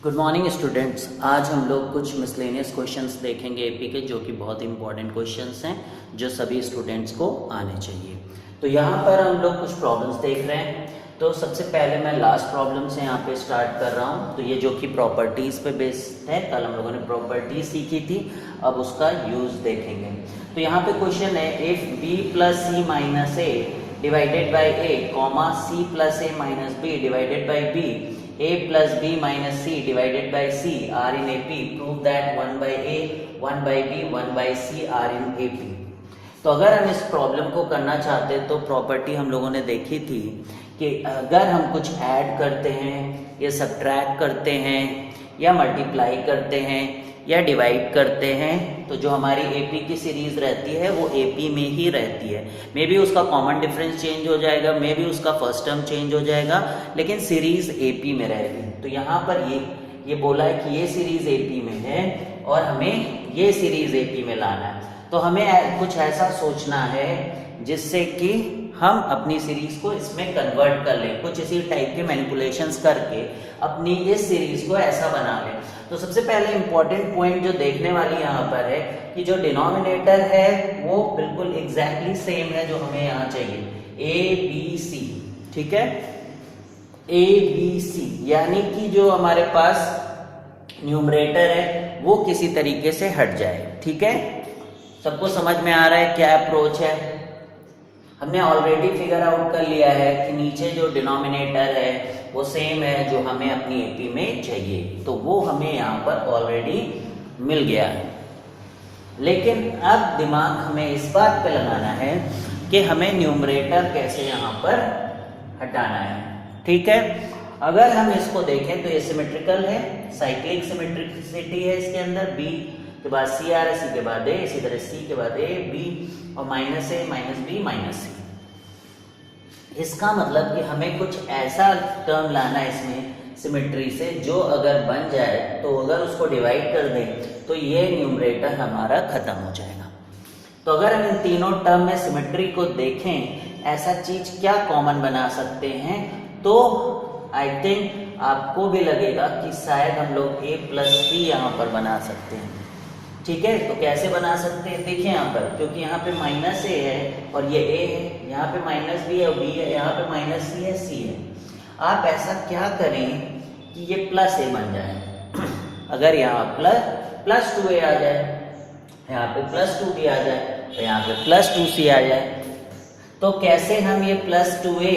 Good morning students. आज हम लोग कुछ मिसलेनियस क्वेश्चंस देखेंगे एपी के, जो कि बहुत इंपॉर्टेंट क्वेश्चंस हैं जो सभी स्टूडेंट्स को आने चाहिए। तो यहाँ पर हम लोग कुछ प्रॉब्लम्स देख रहे हैं। तो सबसे पहले मैं लास्ट प्रॉब्लम से यहाँ पे स्टार्ट कर रहा हूँ। तो ये जो कि प्रॉपर्टीज़ पे बेस्ड है, कल हम लोगों ने प्रॉपर्टीज सीखी थी, अब उसका यूज़ देखेंगे। तो यहाँ पे क्वेश्चन है, if b plus c minus a divided by a comma c plus a minus b divided by b a plus b minus c divided by c are in AP, prove that 1 by a 1 by b 1 by c are in AP। तो अगर हम इस problem को करना चाहते तो property हम लोगों ने देखी थी कि अगर हम कुछ ऐड करते हैं या सब्ट्रैक्ट करते हैं या मल्टीप्लाई करते हैं या डिवाइड करते हैं तो जो हमारी एपी की सीरीज रहती है वो एपी में ही रहती है। मे बी उसका कॉमन डिफरेंस चेंज हो जाएगा, मे बी उसका फर्स्ट टर्म चेंज हो जाएगा, लेकिन सीरीज एपी में रहेगी। तो यहाँ पर ये बोला है कि ये सीरीज एपी में है और हमें ये सीरीज एपी में लाना है। तो हमें कुछ ऐसा सोचना है जिससे कि हम अपनी सीरीज को इसमें कन्वर्ट कर लें, कुछ इसी टाइप के मैनिपुलेशंस करके अपनी इस सीरीज को ऐसा बना लें। तो सबसे पहले इंपॉर्टेंट पॉइंट जो देखने वाली यहाँ पर है कि जो डिनोमिनेटर है वो बिल्कुल एग्जैक्टली सेम है जो हमें यहाँ चाहिए, ए बी सी। ठीक है, ए बी सी, यानी कि जो हमारे पास न्यूमरेटर है वो किसी तरीके से हट जाए। ठीक है, सबको समझ में आ रहा है क्या अप्रोच है? हमने ऑलरेडी फिगर आउट कर लिया है कि नीचे जो डिनोमिनेटर है वो सेम है जो हमें अपनी एपी में चाहिए, तो वो हमें यहाँ पर ऑलरेडी मिल गया है। लेकिन अब दिमाग हमें इस बात पे लगाना है कि हमें न्यूमरेटर कैसे यहाँ पर हटाना है। ठीक है, अगर हम इसको देखें तो ये सिमेट्रिकल है, साइक्लिक सिमेट्रिसिटी है इसके अंदर। बी के बाद सी आ रहा है, सी के बाद ए, इसी तरह सी के बाद ए बी और माइनस ए माइनस बी माइनस सी। इसका मतलब कि हमें कुछ ऐसा टर्म लाना है इसमें सिमेट्री से जो अगर बन जाए तो अगर उसको डिवाइड कर दें तो ये न्यूमरेटर हमारा खत्म हो जाएगा। तो अगर हम इन तीनों टर्म में सिमेट्री को देखें, ऐसा चीज क्या कॉमन बना सकते हैं, तो आई थिंक आपको भी लगेगा कि शायद हम लोग a प्लस बी यहाँ पर बना सकते हैं। ठीक है, तो कैसे बना सकते हैं? देखिए यहाँ पर, क्योंकि यहाँ पे माइनस ए है और ये ए है, यहाँ पे माइनस बी है और बी है, यहाँ पे माइनस सी है, सी है। आप ऐसा क्या करें कि ये प्लस ए बन जाए। अगर यहाँ प्लस 2a आ जाए, यहाँ पे प्लस 2b आ जाए, तो यहाँ पे प्लस 2c आ जाए। तो कैसे हम ये प्लस 2a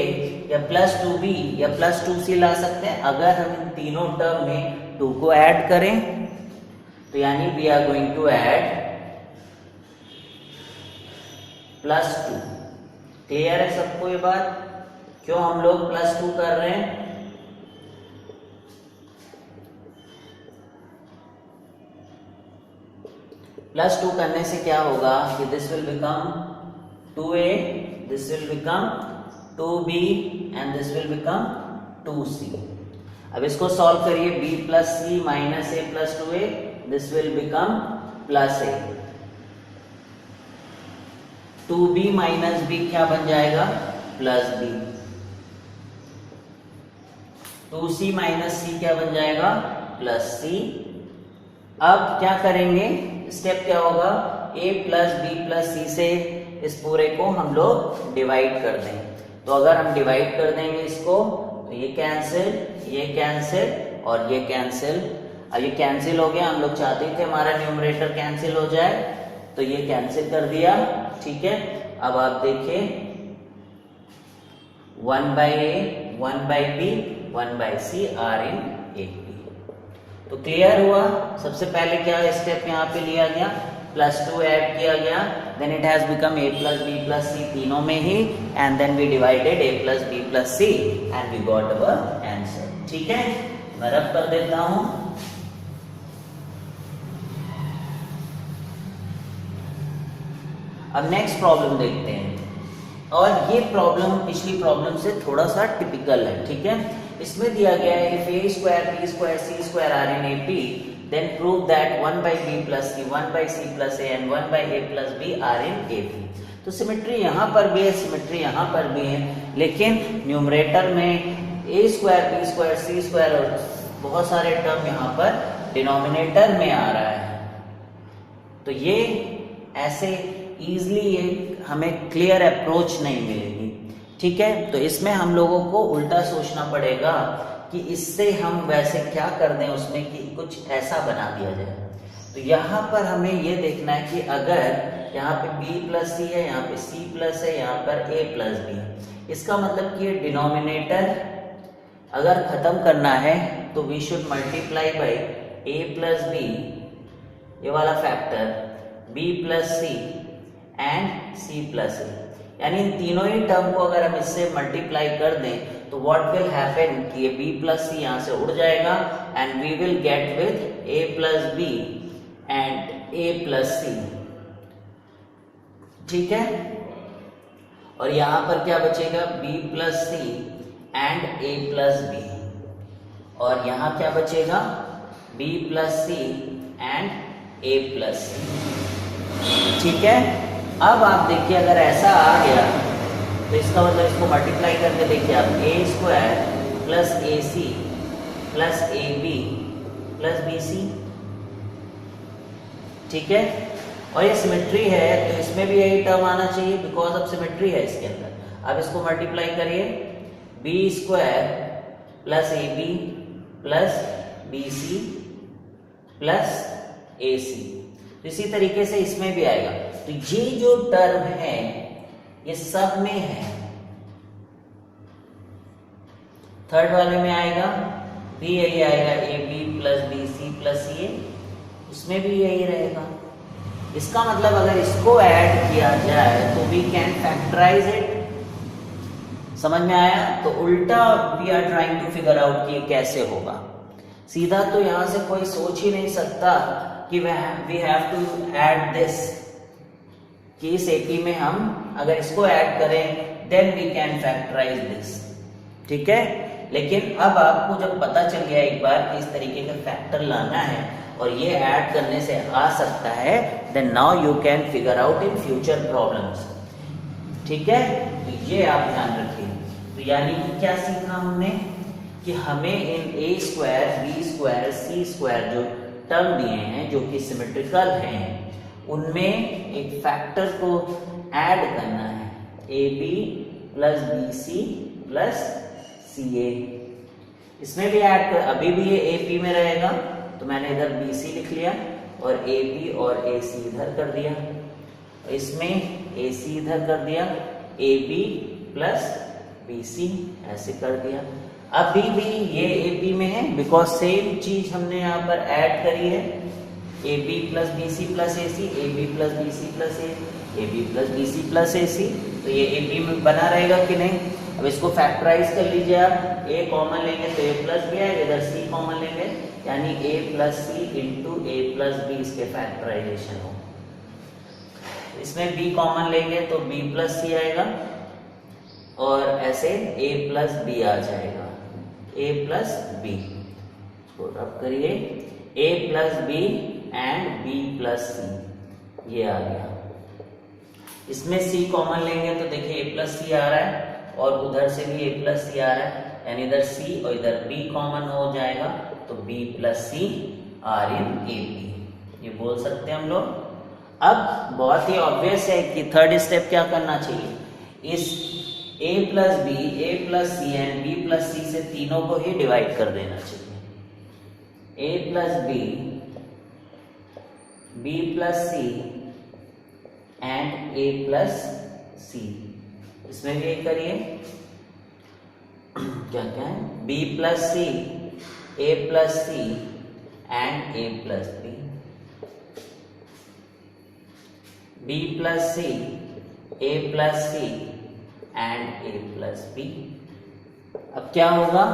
या प्लस 2b या प्लस 2c ला सकते हैं? अगर हम इन तीनों टर्म में 2 को ऐड करें तो यानी we are going to add plus 2। Clear है सबको ये बात? क्यों हम लोग प्लस 2 कर रहे हैं? प्लस 2 करने से क्या होगा कि this will become 2a, this will become 2b and this will become 2c। अब इसको सॉल्व करिए, b plus c minus a plus 2a, this will become plus a. 2b minus b क्या बन जाएगा? Plus b। 2c minus c क्या बन जाएगा? Plus c। अब क्या करेंगे? स्टेप क्या होगा? a plus b plus c से इस पूरे को हम लोग डिवाइड कर दें। तो अगर हम डिवाइड कर देंगे इसको तो ये कैंसिल और ये कैंसिल। अब ये कैंसिल हो गया, हम लोग चाहते थे हमारा न्यूमरेटर कैंसिल हो जाए, तो ये कैंसिल कर दिया। ठीक है, अब आप देखिए 1 by a 1 by b 1 by c are in AP। तो क्लियर हुआ? सबसे पहले क्या स्टेप यहाँ पे लिया गया? प्लस 2 ऐड किया गया, then it has become a plus b plus c तीनों में ही, and then we divided a plus b plus c and we got our answer. ठीक है, मैं रब कर देता हूं। अब नेक्स्ट प्रॉब्लम देखते हैं, और ये प्रॉब्लम पिछली प्रॉब्लम से थोड़ा सा टिपिकल है। ठीक है, इसमें दिया गया है if a square b square c square are in AP then prove that 1 by b plus c 1 by c plus a and 1 by a plus b are in AP। तो सिमेट्री यहाँ पर भी है, सिमेट्री यहाँ पर भी है, लेकिन न्यूमरेटर में a square b square c square और बहुत सारे टर्म यहाँ पर डिनोमिनेटर में आ रहा है। तो ये ऐसे इजीली ये हमें क्लियर अप्रोच नहीं मिलेगी, ठीक है। तो इसमें हम लोगों को उल्टा सोचना पड़ेगा कि इससे हम वैसे क्या कर दें उसमें कि कुछ ऐसा बना दिया जाए। तो यहाँ पर हमें ये देखना है कि अगर यहाँ पे b प्लस सी है, यहाँ पे c प्लस है, यहाँ पर a प्लस बी है, इसका मतलब कि डिनोमिनेटर अगर खत्म करना है तो we should multiply by a plus b, ये वाला factor, b plus c and c plus a, यानी इन तीनों ही टर्म को अगर हम इससे मल्टीप्लाई कर दें तो व्हाट विल हैपन कि ये b प्लस सी यहाँ से उड़ जाएगा and we will get with a plus b and a plus c, ठीक है। और यहाँ पर क्या बचेगा, b plus c and a plus b, और यहाँ क्या बचेगा, b plus c and a plus c, ठीक है। अब आप देखिए अगर ऐसा आ गया तो इसका मतलब इसको मल्टीप्लाई करके देखिए आप, a square plus a c plus a b plus b c, ठीक है। और ये सिमेट्री है तो इसमें भी यही टर्म आना चाहिए बिकॉज ऑफ सिमेट्री है इसके अंदर। अब इसको मल्टीप्लाई करिए, b square plus a b plus b c plus a c, इसी तरीके से इसमें भी आएगा। तो ये जो टर्म है ये सब में है, थर्ड वाले में आएगा भी यही आएगा, a b plus b c plus c a, उसमें भी यही रहेगा। इसका मतलब अगर इसको ऐड किया जाए तो वी कैन फैक्टराइज इट, समझ में आया। तो उल्टा we are trying to figure out कि कैसे होगा, सीधा तो यहां से कोई सोच ही नहीं सकता कि we have to add this, कि इस एपी में हम अगर इसको ऐड करें then we can factorise this, ठीक है। लेकिन अब आपको जब पता चल गया एक बार कि इस तरीके का फैक्टर लाना है और ये ऐड करने से आ सकता है, then now you can figure out in future problems, ठीक है। तो ये आप ध्यान रखिए। तो यानी कि क्या सीखा हमने कि हमें इन ए स्क्वायर बी स्क्वायर सी स्क्वायर जो टर्म दिए हैं जो कि सिमेट्रिकल हैं उनमें एक फैक्टर को ऐड करना है, a b plus b c plus c a. इसमें भी ऐड कर, अभी भी ये ए पी में रहेगा तो मैंने इधर बी सी लिख लिया और ए बी और ए सी इधर कर दिया, इसमें ए सी इधर कर दिया, a b plus b c ऐसे कर दिया। अभी भी ये ए पी में है बिकॉज सेम चीज हमने यहाँ पर ऐड करी है, a b plus b c plus a c, a b plus b c plus a b plus b c plus a c, तो ये ए बी में बना रहेगा कि नहीं। अब इसको फैक्टराइज कर लीजिए आप, ए कॉमन लेंगे तो ए प्लस बी आएगा, इधर सी कॉमन लेंगे यानी ए प्लस सी इंटू ए प्लस बी, इसके फैक्टराइजेशन हो। इसमें बी कॉमन लेंगे तो बी प्लस सी आएगा और ऐसे ए प्लस बी आ जाएगा, ए प्लस बी, इसको रब करिए, a plus b and b plus c, ये आ गया। इसमें सी कॉमन लेंगे तो देखिए ए प्लस सी आ रहा है और उधर से भी ए प्लस सी आ रहा है, यानी इधर सी और इधर बी कॉमन हो जाएगा तो b plus c are in a b, ये बोल सकते हैं हम लोग। अब बहुत ही ऑब्वियस है कि थर्ड स्टेप क्या करना चाहिए, इस a plus b, a plus c and b plus सी से तीनों को ही डिवाइड कर देना चाहिए। a plus b, b plus c and a plus c, इसमें भी करिए, क्या क्या है, b plus c, a plus c and a plus b, b plus c, a plus c and a plus b. अब क्या होगा,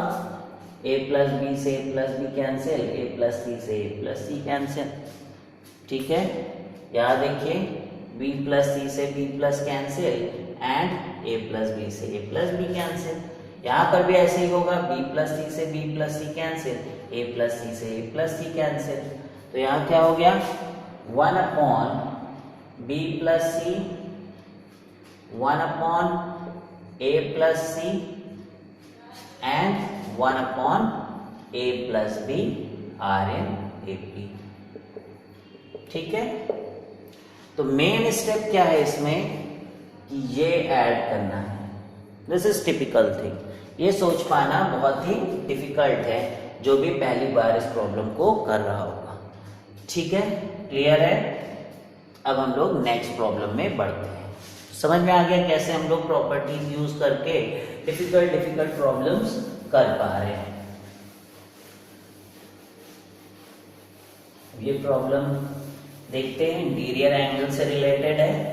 ए प्लस बी से a plus b cancel, a plus सी से ए प्लस सी कैंसिल, ठीक है। यहाँ देखिए B plus सी से b plus cancel and a plus b से ए प्लस बी कैंसिल। यहाँ पर भी ऐसे ही होगा, बी प्लस सी से b plus C cancel, a plus सी से ए प्लस सी कैंसिल। तो यहाँ क्या हो गया, 1 upon b plus c, 1 upon a plus c and 1 upon a plus b are in A P. ठीक है, तो मेन स्टेप क्या है इसमें कि ये ऐड करना है। This is typical thing. ये सोच पाना बहुत ही डिफिकल्ट है जो भी पहली बार इस प्रॉब्लम को कर रहा होगा। ठीक है, क्लियर है। अब हम लोग नेक्स्ट प्रॉब्लम में बढ़ते हैं। समझ में आ गया कैसे हम लोग प्रॉपर्टीज यूज करके डिफिकल्ट प्रॉब्लम्स कर पा रहे हैं। ये प्रॉब्लम देखते हैं, इंटीरियर एंगल से रिलेटेड है।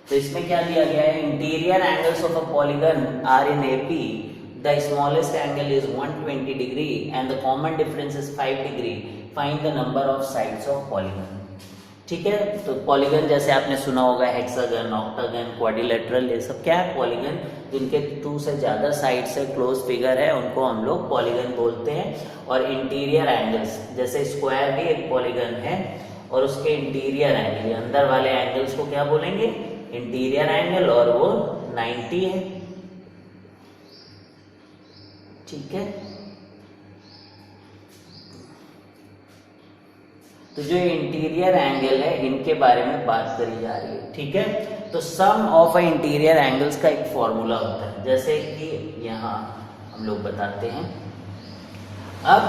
तो इसमें क्या दिया गया है, interior angles of a polygon are in AP, the smallest angle is 120 degree and the common difference is 5 degree, find the number of sides of polygon. ठीक है, तो पॉलीगन जैसे आपने सुना होगा हेक्सागन, ऑक्टागन, क्वाड्रिलेटरल, ये सब क्या है, पॉलीगन जिनके 2 से ज़्यादा साइड से क्लोज फिगर है उनको हम लोग पॉलीगन बोलते हैं। और इंटीरियर एंगल्स जैसे स्क्वायर भी एक पॉलीगन है और उसके इंटीरियर एंगल, अंदर वाले एंगल्स को क्या बोलेंगे, इंटीरियर एंगल, और वो 90 है। ठीक है, तो जो इंटीरियर एंगल है इनके बारे में बात करी जा रही है। ठीक है, तो सम ऑफ अ इंटीरियर एंगल्स का एक फॉर्मूला होता है, जैसे कि यहाँ हम लोग बताते हैं। अब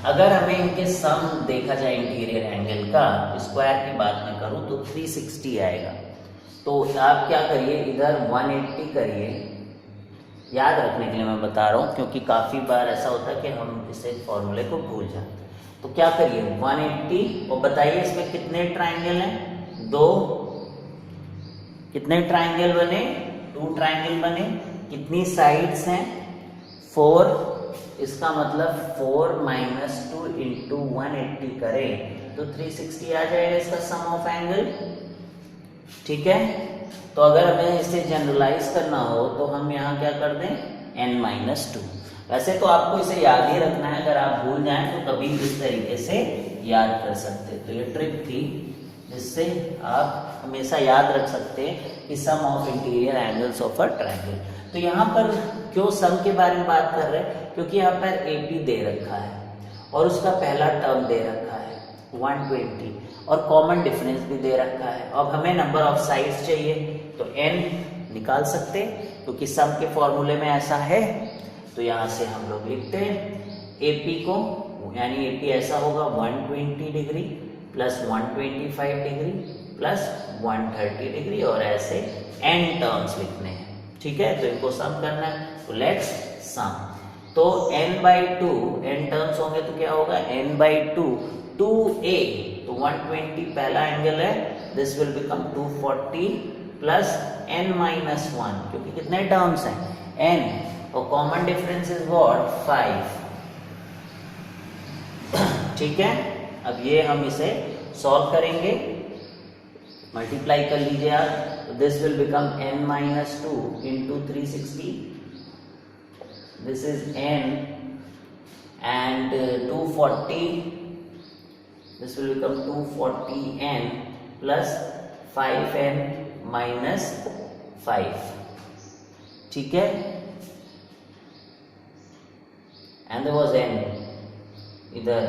अगर हमें इनके सम देखा जाए इंटीरियर एंगल का, स्क्वायर की बात मैं करूँ तो 360 आएगा। तो आप क्या करिए, इधर 180 करिए। याद रखने के लिए मैं बता रहा हूँ क्योंकि काफ़ी बार ऐसा होता है कि हम इसे फॉर्मूले को भूल जाते हैं। तो क्या करिए 180, और बताइए इसमें कितने ट्राइंगल हैं, 2। कितने ट्राइंगल बने, 2 ट्राइंगल बने। कितनी साइड्स हैं, 4। इसका मतलब 4 माइनस 2 इंटू 180 करें तो 360 आ जाएगा इसका सम ऑफ एंगल। ठीक है, तो अगर हमें इसे जनरलाइज करना हो तो हम यहाँ क्या कर दें, n-2। वैसे तो आपको इसे याद ही रखना है, अगर आप भूल जाएं तो कभी इस तरीके से याद कर सकते। तो ये ट्रिक थी जिससे आप हमेशा याद रख सकते हैं कि sum of interior angles of a triangle. तो यहाँ पर क्यों सम के बारे में बात कर रहे हैं, क्योंकि यहाँ पर AP दे रखा है और उसका पहला टर्म दे रखा है 120 और कॉमन डिफरेंस भी दे रखा है। अब हमें नंबर ऑफ साइड्स चाहिए तो n निकाल सकते हैं क्योंकि सम के फॉर्मूले में ऐसा है। तो यहाँ से हम लोग लिखते हैं AP को, यानी AP ऐसा होगा 120 degree plus 125 degree plus 130 degree, और ऐसे n टर्म्स लिखने हैं। ठीक है, तो इनको सम करना है, तो लेट्स सम। तो n/2 n टर्म्स होंगे तो क्या होगा, n/2 2a, तो 120 पहला एंगल है, this will become 240 plus n-1, क्योंकि कितने टर्म्स हैं n, और कॉमन डिफरेंस इज व्हाट 5। ठीक है, अब ये हम इसे सॉल्व करेंगे, मल्टीप्लाई कर लीजिए आप, तो this will become n-2 into 360, this is n, and 240, this will become 240n plus 5n minus 5. ठीक है, and there was n इधर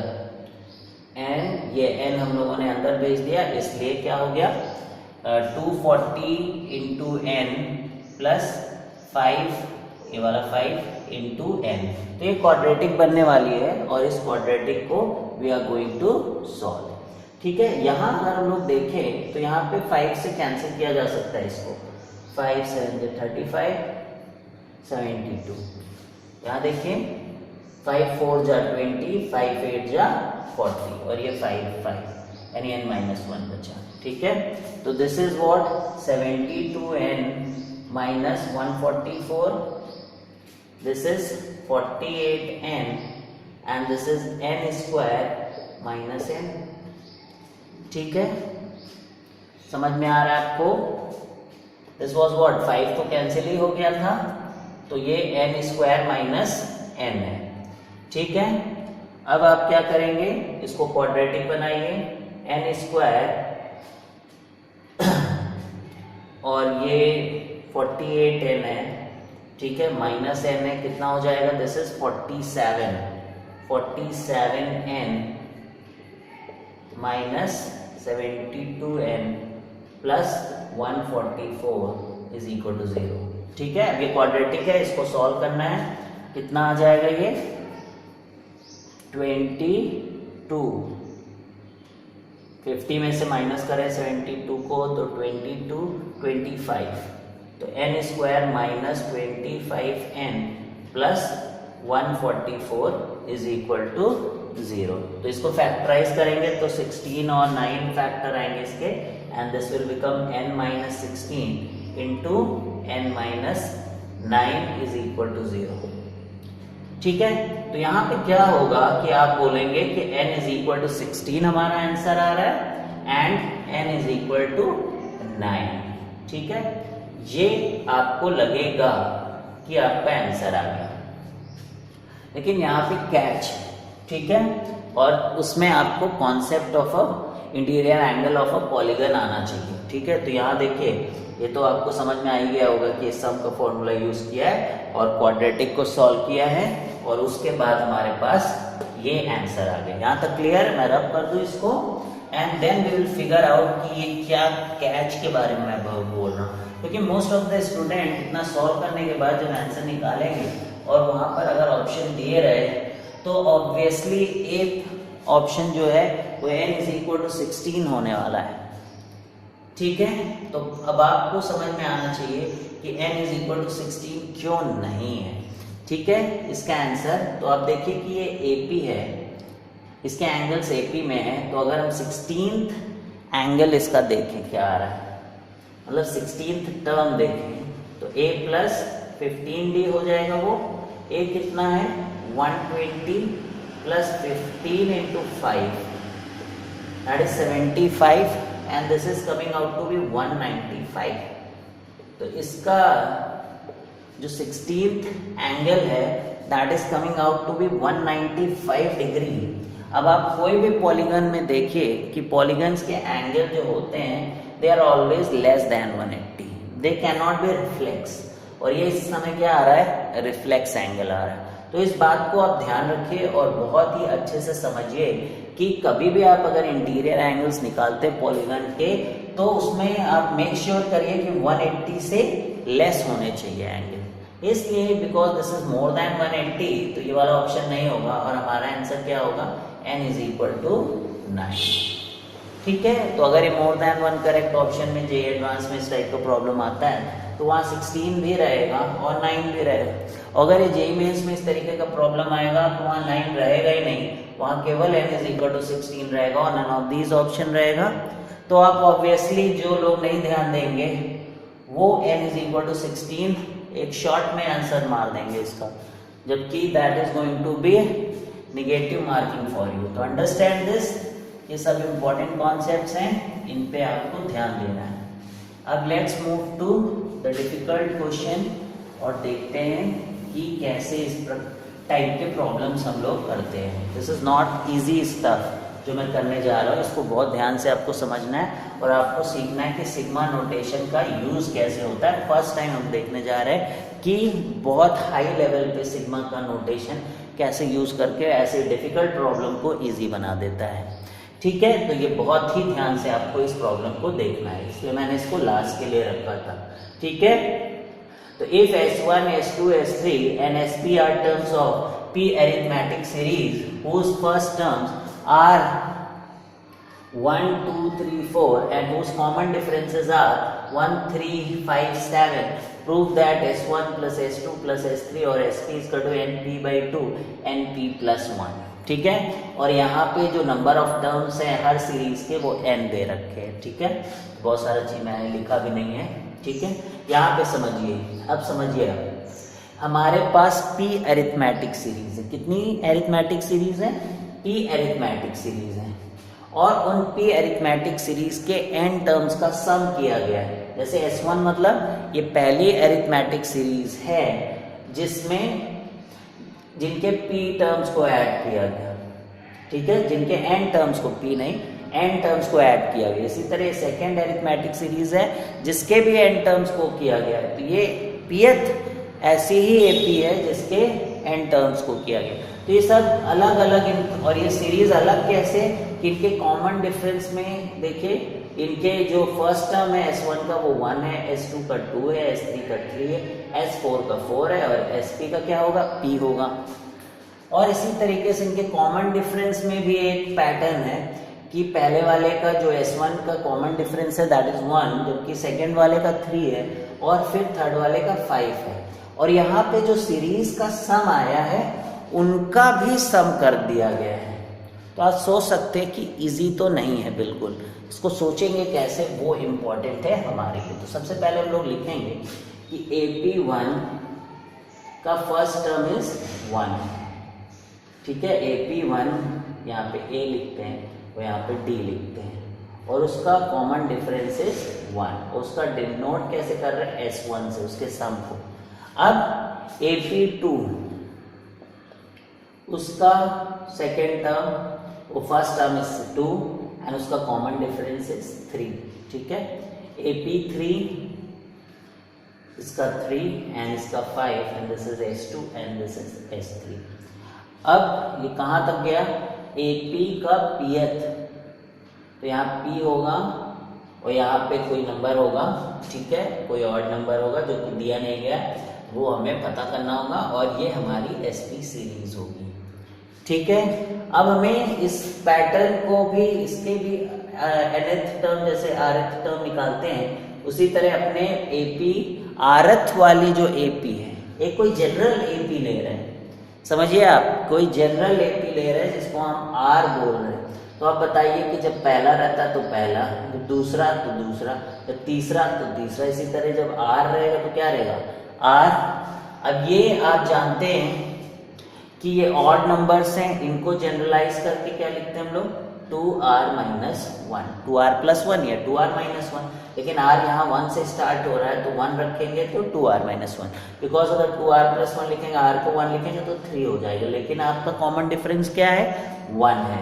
n, ये n हम लोगों ने अंदर भेज दिया, इसलिए क्या हो गया 240 इंटू n प्लस 5, ये वाला 5 इंटू n। तो ये क्वाड्रेटिक बनने वाली है और इस क्वाड्रेटिक को we are going to solve. ठीक है, यहाँ अगर हम लोग देखें तो यहाँ पे 5 से कैंसिल किया जा सकता है इसको, 5 7 35 72। यहाँ देखिए 5 4 जा 20, 5 8 जा 40, और ये 5 यानी n-1 बचा। ठीक है, तो this is what 72n minus 144, this is 48n, and this is n square minus n। ठीक है, समझ में आ रहा है आपको? दिस वॉज व्हाट 5 तो कैंसिल ही हो गया था, तो ये n स्क्वायर माइनस n है। ठीक है, अब आप क्या करेंगे, इसको क्वाड्रेटिक बनाइए, n स्क्वायर और ये 48n है ठीक है, माइनस n है, कितना हो जाएगा, this is 47n minus 72n plus 144 is equal to 0। ठीक है, अब ये क्वाड्रेटिक है, इसको सॉल्व करना है, कितना आ जाएगा ये 22, 50 में से माइनस करें 72 को तो 22, 25, तो n square minus 25n plus 144 is equal to 0। तो इसको फैक्टराइज करेंगे तो 16 और 9 फैक्टर आएंगे इसके, and this will become n minus 16 into n minus 9 is equal to 0। ठीक है, तो यहाँ पे क्या होगा कि आप बोलेंगे कि n इज इक्वल टू 16 हमारा आंसर आ रहा है and n is equal to 9। ठीक है, ये आपको लगेगा कि आपका आंसर आ गया, लेकिन यहाँ पे कैच, ठीक है, और उसमें आपको concept of a interior angle of a polygon आना चाहिए। ठीक है, तो यहाँ देखिए, ये तो आपको समझ में आ ही गया होगा कि सम का फॉर्मूला यूज किया है और क्वाड्रेटिक को सॉल्व किया है, और उसके बाद हमारे पास ये आंसर आ गया। यहाँ तक क्लियर? मैं रब कर दूं इसको, and then we will figure out कि ये क्या कैच के बारे में मैं बोल रहा हूँ, क्योंकि मोस्ट ऑफ द स्टूडेंट इतना सॉल्व करने के बाद जब आंसर निकालेंगे और वहां पर अगर ऑप्शन दिए रहे तो ऑब्वियसली एक ऑप्शन जो है वो n इज इक्वल टू 16 होने वाला है। ठीक है, तो अब आपको समझ में आना चाहिए कि n इज इक्वल टू 16 क्यों नहीं है। ठीक है, इसका आंसर तो आप देखिए कि ये AP है, इसके एंगल्स AP में है, तो अगर हम 16th एंगल इसका देखें क्या आ रहा है, मतलब 16th टर्म देखें तो a प्लस 15d हो जाएगा, वो a कितना है 120 plus 15 into 5 that is 75 and this is coming out to be 195। तो इसका जो 16th एंगल है that is coming out to be 195 degree. अब आप कोई भी पॉलीगन में देखिए कि पॉलीगन्स के एंगल जो होते हैं they are always less than 180, they can not be reflex, और ये इस समय क्या आ रहा है, रिफ्लेक्स एंगल आ रहा है। तो इस बात को आप ध्यान रखिए और बहुत ही अच्छे से समझिए कि कभी भी आप अगर इंटीरियर एंगल्स निकालते हैं पॉलीगन के तो उसमें आप मेक श्योर करिए कि 180 से लेस होने चाहिए एंगल, इसलिए because this is more than 180 तो ये वाला ऑप्शन नहीं होगा और हमारा आंसर क्या होगा n इज इक्वल टू 9। ठीक है, तो अगर ये मोर देन 1 करेक्ट ऑप्शन में जे एडवांस में इस टाइप का प्रॉब्लम आता है तो वहाँ 16 भी रहेगा और 9 भी रहेगा। अगर ये जेईई मेंस में इस तरीके का प्रॉब्लम आएगा तो वहाँ 9 रहेगा ही नहीं, वहाँ केवल n इज इक्वल टू 16 रहेगा और नन ऑफ दीज ऑप्शन रहेगा। तो आप ऑब्वियसली जो लोग नहीं ध्यान देंगे वो n इज इक्वल टू 16 एक शॉर्ट में आंसर मार देंगे इसका, जबकि that is going to be negative marking for you. तो अंडरस्टैंड दिस, ये सब इंपॉर्टेंट कॉन्सेप्ट्स हैं, इन पे आपको ध्यान देना है। अब let's move to the difficult question और देखते हैं कि कैसे इस टाइप के प्रॉब्लम्स हम लोग करते हैं। This is not easy stuff जो मैं करने जा रहा हूँ, इसको बहुत ध्यान से आपको समझना है और आपको सीखना है कि सिग्मा नोटेशन का यूज कैसे होता है। फर्स्ट टाइम हम देखने जा रहे हैं कि बहुत हाई लेवल पे सिग्मा का नोटेशन कैसे यूज करके ऐसे डिफिकल्ट प्रॉब्लम को इजी बना देता है। ठीक है, तो ये बहुत ही ध्यान से आपको इस प्रॉब्लम को देखना है, इसलिए मैंने इसको लास्ट के लिए रखा था। ठीक है, तो if S1, S2, S3 and SP are terms of P arithmetic series whose first terms are 1, 2, 3, 4 and whose common differences are 1, 3, 5, 7, prove that S1 plus S2 plus S3 or SP is equal to NP by 2 NP plus 1। ठीक है, और यहाँ पे जो number of terms हैं हर series के वो n दे रखे हैं। ठीक है, बहुत सारा चीज मैंने लिखा भी नहीं है। ठीक है, यहाँ पे समझिए, अब समझिए आप, हमारे पास P अरिथमेटिक सीरीज है। कितनी अरिथमेटिक सीरीज है? P अरिथमेटिक सीरीज है, और उन P अरिथमेटिक सीरीज के n टर्म्स का सम किया गया है। जैसे S1 मतलब ये पहली अरिथमेटिक सीरीज है जिसमें जिनके P टर्म्स को ऐड किया गया। ठीक है, जिनके n टर्म्स को, P नहीं n टर्म्स को ऐड किया गया। इसी तरह सेकेंड अरिथमेटिक सीरीज है जिसके भी n टर्म्स को किया गया है। तो ये pth ऐसी ही एपी है जिसके एन टर्म्स को किया गया। तो ये सब अलग अलग और ये सीरीज अलग कैसे कि इनके कॉमन डिफरेंस में देखिए, इनके जो फर्स्ट टर्म है S1 का वो 1 है, S2 का 2 है, S3 का 3 है, S4 का 4 है और SP का क्या होगा, P होगा। और इसी तरीके से इनके कॉमन डिफरेंस में भी एक पैटर्न है कि पहले वाले का जो S1 का कॉमन डिफरेंस है दैट इज 1, जबकि सेकेंड वाले का 3 है और फिर थर्ड वाले का 5 है। और यहाँ पे जो सीरीज का सम आया है उनका भी सम कर दिया गया है। तो आप सोच सकते हैं कि इजी तो नहीं है बिल्कुल, इसको सोचेंगे कैसे वो इम्पोर्टेंट है हमारे लिए। तो सबसे पहले हम लोग लिखेंगे कि AP1 का फर्स्ट टर्म इज 1, ठीक है। AP1 यहाँ पे A लिखते हैं और यहाँ पे D लिखते हैं और उसका कॉमन डिफरेंस इज 1। उसका डिनोट कैसे कर रहे हैं, S1 से, उसके सम को। अब AP2 उसका सेकेंड टर्म, वो फर्स्ट टर्म इज 2 एंड उसका कॉमन डिफरेंस इज 3, ठीक है। AP3 इसका 3 एंड इसका 5 and this is S2 and this is S3। अब ये कहाँ तक गया, AP का pth, तो यहाँ P होगा और यहाँ पे कोई नंबर होगा, ठीक है, कोई और नंबर होगा जो कि दिया नहीं गया, वो हमें पता करना होगा और ये हमारी SP सीरीज होगी, ठीक है। अब हमें इस पैटर्न को भी, इसके भी nth टर्म जैसे rth टर्म निकालते हैं उसी तरह अपने AP rth वाली जो AP है, एक कोई जनरल AP ले रहे हैं, समझिए आप, कोई जनरल AP ले रहे हैं जिसको हम R बोल रहे हैं। तो आप बताइए कि जब पहला रहता तो पहला, जब दूसरा तो दूसरा, जब तीसरा तो तीसरा, इसी तरह जब R रहेगा तो क्या रहेगा, R। अब ये आप जानते हैं कि ये ऑड नंबर्स हैं, इनको जनरलाइज करके क्या लिखते हैं हम लोग, 2r-1, 2r + 1 या 2r-1, लेकिन r यहाँ 1 से स्टार्ट हो रहा है तो 1 रखेंगे तो 2r-1, बिकॉज अगर 2r + 1 लिखेंगे, r को 1 लिखेंगे तो 3 हो जाएगा, लेकिन आपका कॉमन डिफरेंस क्या है, 1 है,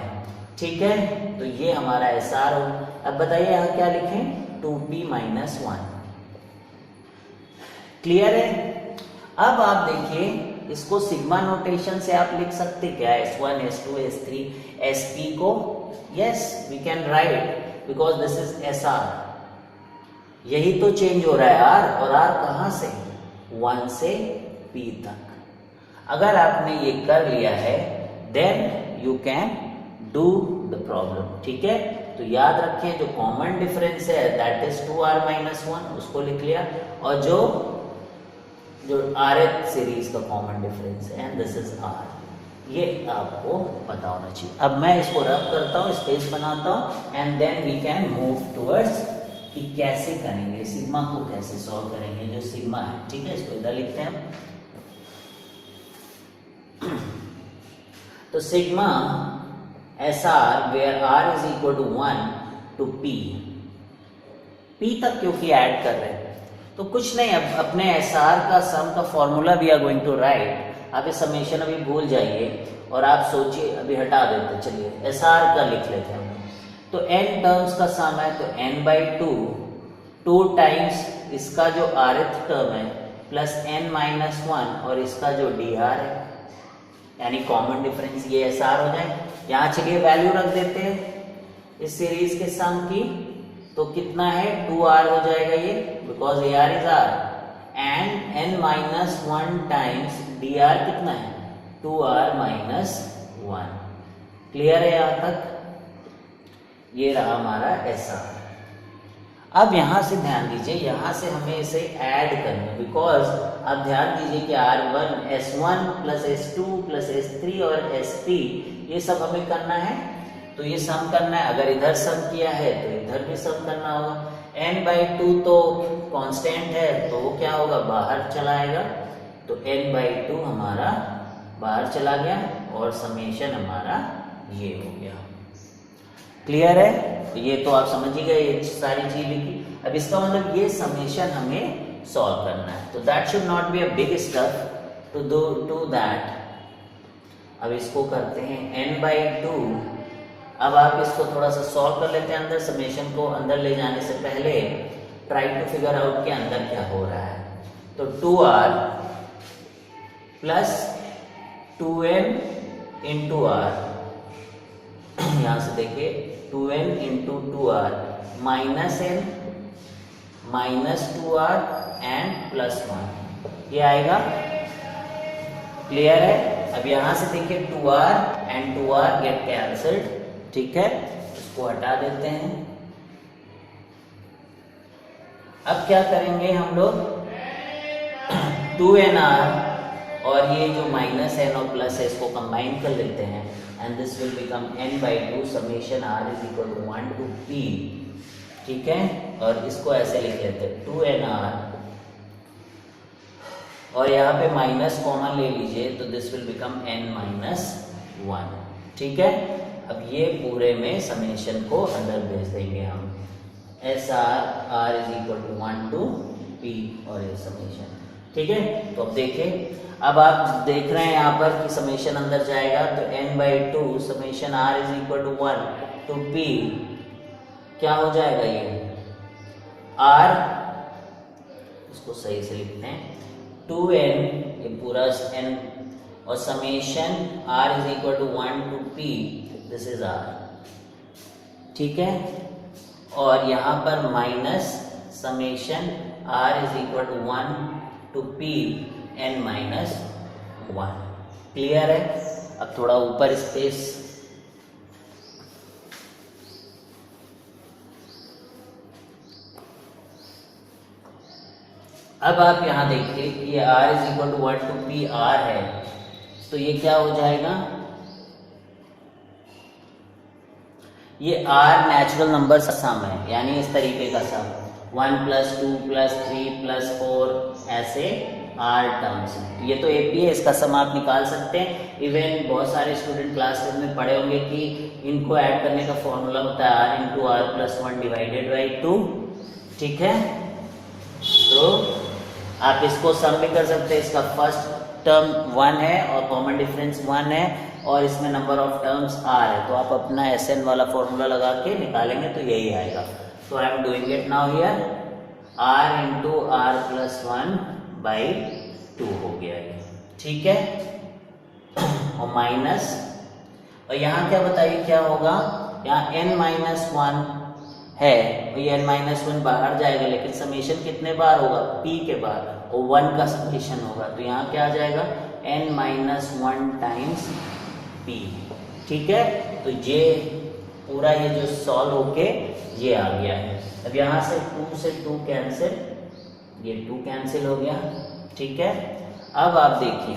ठीक है। तो ये हमारा SR होगा। अब बताइए यहाँ क्या लिखें, 2p-1, क्लियर है। अब आप देखिए इसको सिग्मा नोटेशन से आप लिख सकते क्या, S1, S2, S3, SP को, yes we can write because this is SR। यही तो चेंज हो रहा है R, और R कहाँ से, 1 से P तक। अगर आपने ये कर लिया है then you can do the problem, ठीक है। तो याद रखें जो कॉमन डिफरेंस है दैट इज 2r-1, उसको लिख लिया, और जो rth सीरीज का कॉमन डिफरेंस है एंड दिस इज R, ये आपको पता होना चाहिए। अब मैं इसको रब करता हूँ, स्पेस बनाता हूँ and then we can move towards कि कैसे करेंगे, सिग्मा को कैसे सॉल्व करेंगे, जो सिग्मा है, ठीक है। इसको इधर लिखते हैं। तो sigma SR where R is equal to 1 to P तक क्योंकि ऐड कर रहे हैं तो कुछ नहीं, अब अपने SR का सम का formula we are going to write. आप ये समेशन अभी भूल जाइए और आप सोचिए, अभी हटा देते, चलिए SR का लिख लेते हैं। तो n टर्म्स का सम है तो n/2, 2 टाइम्स इसका जो rth टर्म है प्लस n-1 और इसका जो dr है, यानी कॉमन डिफरेंस, ये SR हो जाए। यहाँ चलिए वैल्यू रख देते हैं इस सीरीज के सम की, तो कितना है, 2r हो जाएगा ये, because AR is R, and n-1 times dr कितना है, 2r-1। क्लियर है यहाँ तक, ये रहा हमारा SR। अब यहाँ से ध्यान दीजिए, यहाँ से हमें इसे ऐड करना है, बिकॉज अब ध्यान दीजिए कि S1 + S2 + S3 और SP ये सब हमें करना है, तो ये सम करना है। अगर इधर सम किया है तो इधर भी सम करना होगा। n/2 तो कांस्टेंट है तो वो क्या होगा, बाहर चला आएगा, तो n/2 हमारा बाहर चला गया और समेशन हमारा ये हो गया। क्लियर है, तो ये तो आप समझ ही गए, ये सारी चीज लिखी। अब इसका मतलब ये समेशन हमें सॉल्व करना है, तो that should not be a big stuff to do that. अब इसको करते हैं n/2। अब आप इसको थोड़ा सा सॉल्व कर लेते हैं, अंदर समेशन को अंदर ले जाने से पहले ट्राई टू फिगर आउट के अंदर क्या हो रहा है। तो 2r plus 2n into are, यहाँ से देखिए 2n into 2r minus n minus 2r and plus 1, ये आएगा। क्लियर है? अब यहाँ से देखिए 2r and 2r get cancelled, ठीक है, इसको हटा देते हैं। अब क्या करेंगे हम लोग, 2nr और ये जो माइनस n और प्लस है इसको कंबाइन कर लेते हैं and this will become n/2 summation r is equal to 1 to p, ठीक है। और इसको ऐसे लिख लेते हैं 2nr और यहाँ पे माइनस कॉमन ले लीजिए तो दिस विल बिकम n-1, ठीक है। अब ये पूरे में समेशन को अंदर भेज देंगे हम, SR is equal to 1 to p और ये समेशन, ठीक है। तो अब देखिए, अब आप देख रहे हैं यहाँ पर कि समेशन अंदर जाएगा तो n/2 summation r is equal to 1 to p क्या हो जाएगा, ये r, इसको सही से लिखते हैं 2n, ये पूरा n और summation r is equal to 1 to p, this is r, ठीक है। और यहाँ पर minus summation r is equal to 1 to p n-1, clear है। अब थोड़ा ऊपर स्पेस, अब आप यहाँ देखिए कि ये r is equal to 1 to p r है, तो ये क्या हो जाएगा, ये r नेचुरल नंबर का सम है, यानी इस तरीके का सम 1 + 2 + 3 + 4 ऐसे r टर्म्स हैं। ये तो AP है, इसका सम आप निकाल सकते हैं। इवन बहुत सारे स्टूडेंट क्लास में पढ़े होंगे कि इनको ऐड करने का फॉर्मूला होता है r × r + 1 / 2, ठीक है। तो आप इसको सम भी कर सकते हैं, इसका फर्स्ट टर्म 1 है और कॉमन डिफरेंस 1 है और इसमें नंबर ऑफ टर्म्स r है, तो आप अपना SN वाला फॉर्मूला लगा के निकालेंगे तो यही आएगा। तो I am doing it now here, r × r + 1/2 हो गया ये, ठीक है। और माइनस, और यहाँ क्या बताइए क्या होगा, यहाँ n-1 है, ये n-1 बाहर जाएगा लेकिन समेशन कितने बार होगा, p के बार, और 1 का समेशन होगा, तो यहाँ क्या आ जाएगा n-1 टाइम्स p, ठीक है। तो ये पूरा ये जो सॉल्व होके ये आ गया है। अब यहाँ से 2 से 2 कैंसिल, ये 2 कैंसिल हो गया, ठीक है। अब आप देखिए,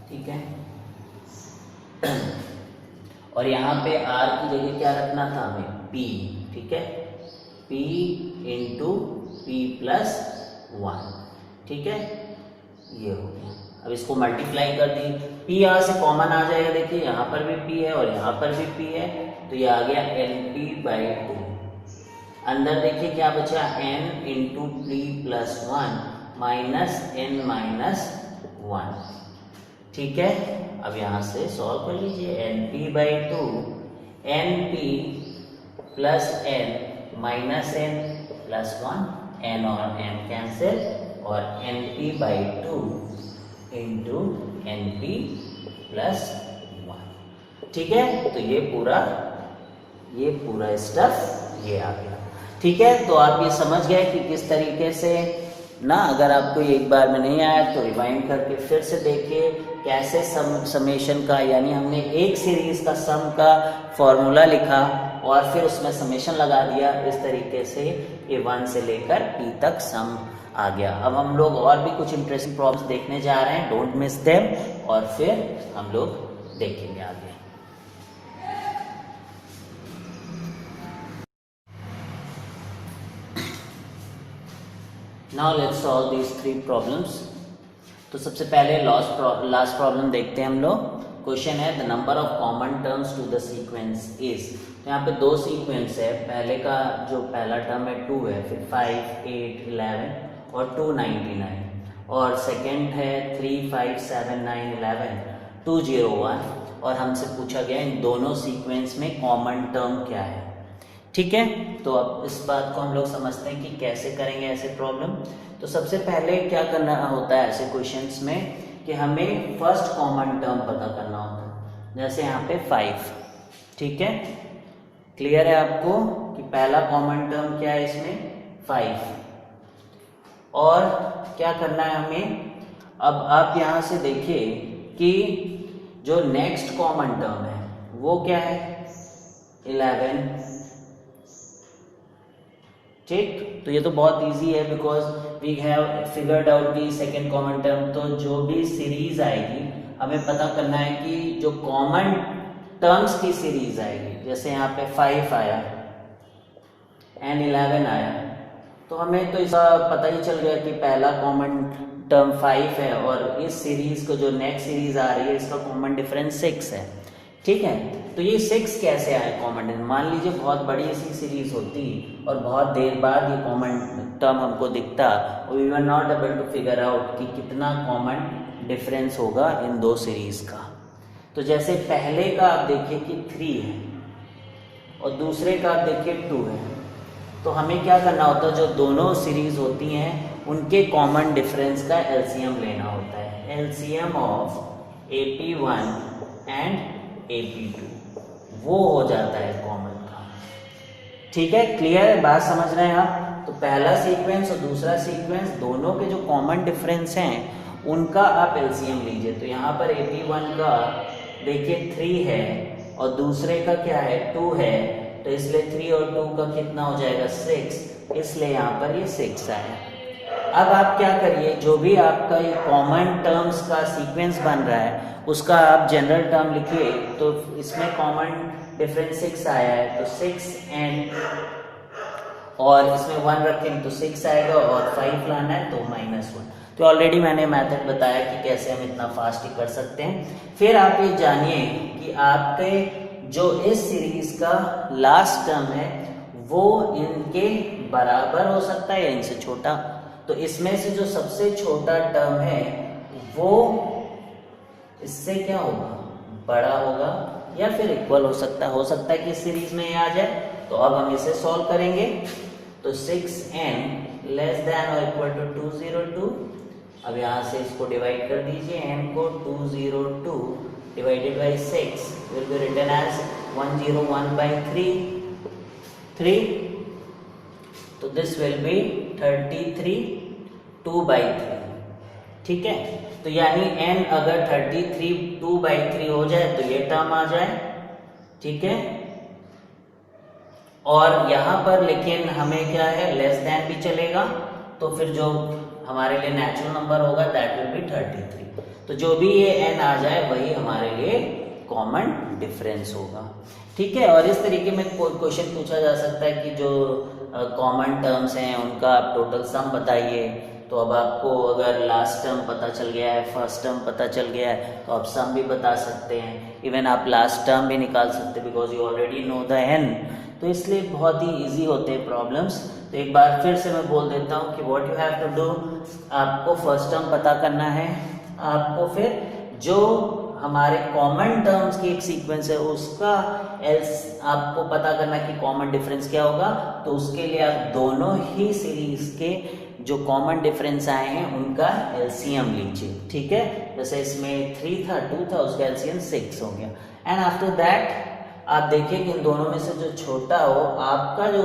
ठीक है, और यहाँ पे r की जगह क्या रखना था हमें, p, ठीक है, p × p + 1, ठीक है, ये हो गया। अब इसको मल्टीप्लाई कर दी, p यहाँ से कॉमन आ जाएगा, देखिए यहाँ पर भी p है और यहाँ पर भी p है, तो ये आ गया np/2। अंदर देखिए क्या बचा, n × p + 1 माइनस n-1, ठीक है। अब यहाँ से सॉल्व कर लीजिए, np/2 np + n minus n + 1, n और n कैंसिल, और np/2 × np + 1, ठीक है। तो ये पूरा स्टफ ये आ गया, ठीक है। तो आप ये समझ गए कि किस तरीके से ना, अगर आपको एक बार में नहीं आया तो रिवाइंड करके फिर से देखिए कैसे समेशन का, यानी हमने एक सीरीज का सम का फॉर्मूला लिखा और फिर उसमें समेशन लगा दिया, इस तरीके से ये 1 से लेकर p तक सम आ गया। अब हम लोग और भी कुछ इंटरेस्टिंग प्रॉब्लम्स देखने जा रहे हैं, डोंट मिस देम, और फिर हम लोग देखेंगे आगे। Now let's solve these 3 problems. तो सबसे पहले लास्ट प्रॉब्लम देखते हैं हम लोग। क्वेश्चन है the number of common terms to the sequence is. तो यहाँ पे 2 सीक्वेंस है, पहले का जो पहला टर्म है 2 है, फिर 5, 8, 11 और 299, और सेकंड है 3, 5, 7, 9, 11, 201, और हमसे पूछा गया इन दोनों सीक्वेंस में कॉमन टर्म क्या है, ठीक है, तो अब इस बात को हम लोग समझते हैं कि कैसे करेंगे ऐसे प्रॉब्लम। तो सबसे पहले क्या करना होता है ऐसे क्वेश्चंस में कि हमें फर्स्ट कॉमन टर्म पता करना होता है। जैसे यहाँ पे 5, ठीक है, क्लियर है आपको कि पहला कॉमन टर्म क्या है इसमें 5। और क्या करना है हमें, अब आप यहाँ से देखिए कि जो नेक्स्ट कॉमन टर्म है वो क्या है 11, ठीक। तो ये तो बहुत इजी है because we have figured out the second common term. तो जो भी सीरीज आएगी हमें पता करना है कि जो कॉमन टर्म्स की सीरीज आएगी, जैसे यहाँ पे 5 आया एंड 11 आया, तो हमें तो इसका पता ही चल गया कि पहला कॉमन टर्म 5 है और इस सीरीज को जो नेक्स्ट सीरीज आ रही है इसका कॉमन डिफरेंस 6 है, ठीक है। तो ये 6 कैसे आए कॉमन टर्म, मान लीजिए बहुत बड़ी सी सीरीज होती और बहुत देर बाद ये कॉमन टर्म हमको दिखता, we were not able to figure out कि कितना कॉमन डिफरेंस होगा इन दो सीरीज का। तो जैसे पहले का आप देखिए कि 3 है और दूसरे का आप देखिए 2 है, तो हमें क्या करना होता है, जो दोनों सीरीज होती हैं उनके कॉमन डिफरेंस का एलसीएम लेना होता है। LCM of AP1 and AP2 वो हो जाता है कॉमन का, ठीक है, क्लियर है, बात समझ रहे हैं आप। तो पहला सीक्वेंस और दूसरा सीक्वेंस दोनों के जो कॉमन डिफरेंस हैं उनका आप एलसीएम लीजिए। तो यहाँ पर AP1 का देखिए 3 है और दूसरे का क्या है 2 है, तो इसलिए 3 और 2 का कितना हो जाएगा 6, इसलिए यहाँ पर ये 6 आया। अब आप क्या करिए, जो भी आपका ये कॉमन टर्म्स का सीक्वेंस बन रहा है उसका आप जनरल टर्म लिखिए। तो इसमें कॉमन डिफरेंस 6 आया है तो 6 एंड और इसमें 1 रखें तो 6 आएगा और 5 लाना है तो -1। तो ऑलरेडी मैंने मेथड बताया कि कैसे हम इतना फास्ट ही कर सकते हैं। फिर आप ये जानिए कि आपके जो इस सीरीज का लास्ट टर्म है वो इनके बराबर हो सकता है या इनसे छोटा। तो इसमें से जो सबसे छोटा टर्म है वो इससे क्या होगा बड़ा होगा या फिर इक्वल हो सकता है कि इस सीरीज में ये आ जाए। तो अब हम इसे सॉल्व करेंगे। तो 6n लेस देन और इक्वल टू 202। अब यहाँ से इसको डिवाइड कर दीजिए, n को 202 divided by 6 will be written as 101/3। तो दिस विल बी 33 2/3, ठीक है। तो यानी n अगर 33 2/3 हो जाए तो ये टर्म आ जाए, ठीक है। और यहाँ पर लेकिन हमें क्या है लेस देन भी चलेगा, तो फिर जो हमारे लिए नेचुरल नंबर होगा दैट विल बी 33। तो जो भी ये n आ जाए वही हमारे लिए कॉमन डिफरेंस होगा, ठीक है। और इस तरीके में क्वेश्चन पूछा जा सकता है कि जो कॉमन टर्म्स हैं उनका आप टोटल सम बताइए। तो अब आपको अगर लास्ट टर्म पता चल गया है, फर्स्ट टर्म पता चल गया है, तो आप सम भी बता सकते हैं। इवन आप लास्ट टर्म भी निकाल सकते हैं because you already know the n। तो इसलिए बहुत ही इजी होते हैं प्रॉब्लम्स। तो एक बार फिर से मैं बोल देता हूँ कि what you have to do, आपको फर्स्ट टर्म पता करना है, आपको फिर जो हमारे कॉमन टर्म्स की एक सीक्वेंस है उसका आपको पता करना कि कॉमन डिफरेंस क्या होगा। तो उसके लिए आप दोनों ही सीरीज के जो कॉमन डिफरेंस आए हैं उनका एलसीएम लीजिए, ठीक है। जैसे इसमें 3 था 2 था, उसका एलसीएम 6 हो गया। एंड आफ्टर दैट आप देखिए कि इन दोनों में से जो छोटा हो आपका जो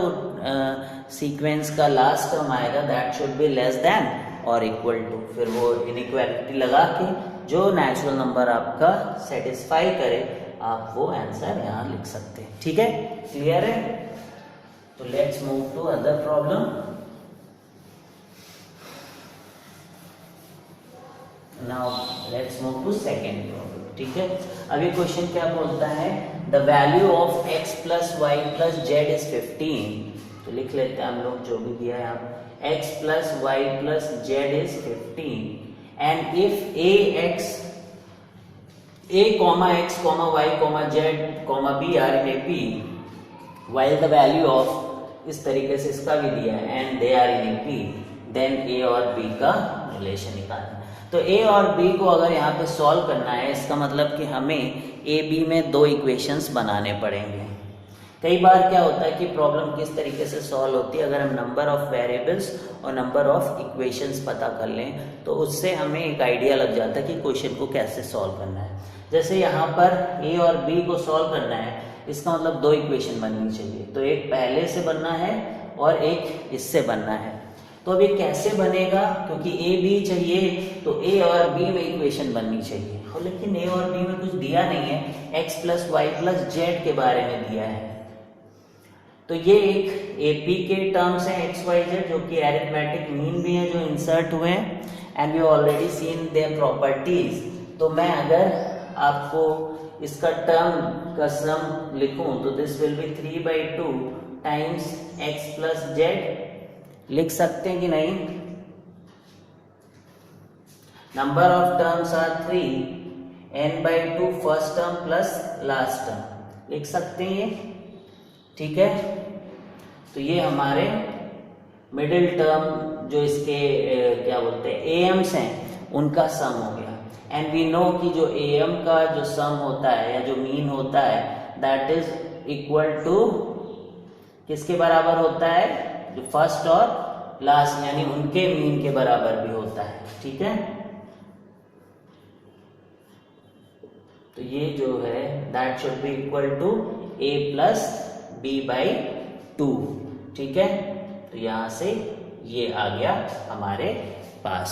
सीक्वेंस का लास्ट टर्म आएगा that should be less than और इक्वल टू, फिर वो इनइक्वालिटी लगा के जो नेचुरल नंबर आपका सेटिस्फाई करे आप वो आंसर यहाँ लिख सकते हैं, ठीक है, क्लियर है। तो let's move to other problem. Now let's move to second problem, ठीक है। अभी क्वेश्चन क्या बोलता है, the value of x plus y plus z is 15। तो लिख लेते हैं हम लोग जो भी दिया है आप, x plus y plus z is 15 and if a comma x comma y comma z comma b are in AP while the value of इस तरीके से इसका भी दिया है and they are in AP, then a और b का relation निकालना। तो a और b को अगर यहाँ पे सॉल्व करना है इसका मतलब कि हमें a b में दो इक्वेशंस बनाने पड़ेंगे, कई बार क्या होता है कि प्रॉब्लम किस तरीके से सॉल्व होती है, अगर हम नंबर ऑफ वेरिएबल्स और नंबर ऑफ इक्वेशंस पता कर लें तो उससे हमें एक आइडिया लग जाता है कि क्वेश्चन को कैसे सॉल्व करना है। जैसे यहाँ पर ए और बी को सॉल्व करना है, इसका मतलब दो इक्वेशन बननी चाहिए, तो एक पहले से बनना है और एक इससे बनना है। तो अब ये कैसे बनेगा, क्योंकि ए बी चाहिए तो ए और बी में इक्वेशन बननी चाहिए, और लेकिन ए और बी में कुछ दिया नहीं है, x plus y plus z के बारे में दिया है। तो ये एक एपी के टर्म्स हैं एक्स वाई जेड, जो कि अरिथमेटिक मीन भी है जो इंसर्ट हुए हैं, and we already seen their properties. तो मैं अगर आपको इसका टर्म का सम लिखूं तो this will be 3/2 times x plus z, लिख सकते हैं कि नहीं? Number of terms are 3, n/2 first term plus last term, लिख सकते हैं ये, ठीक है। तो ये हमारे मिडिल टर्म जो इसके क्या बोलते हैं एम्स हैं उनका सम हो गया। एंड वी नो कि जो एम का जो सम होता है या जो मीन होता है दैट इज इक्वल टू किसके बराबर होता है, जो फर्स्ट और लास्ट यानी उनके मीन के बराबर भी होता है, ठीक है। तो ये जो है that should be equal to a plus b/2, ठीक है। तो यहां से ये आ गया हमारे पास,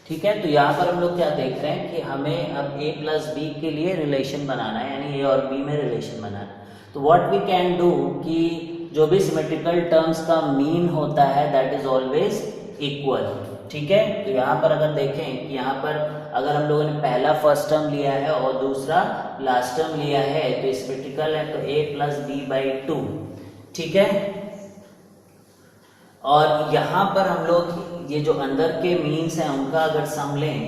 ठीक है। तो यहाँ पर हम लोग क्या देख रहे हैं कि हमें अब a प्लस बी के लिए रिलेशन बनाना है, यानी a और b में रिलेशन बनाना है। तो व्हाट वी कैन डू कि जो भी सिमेट्रिकल टर्म्स का मीन होता है दैट इज ऑलवेज इक्वल, ठीक है। तो यहाँ पर अगर देखें कि यहाँ पर अगर हम लोगों ने पहला फर्स्ट टर्म लिया है और दूसरा लास्ट टर्म लिया है तो सिमेट्रिकल है, तो a प्लस b/2, ठीक है। और यहाँ पर हम लोग ये जो अंदर के मीन्स हैं उनका अगर सम लें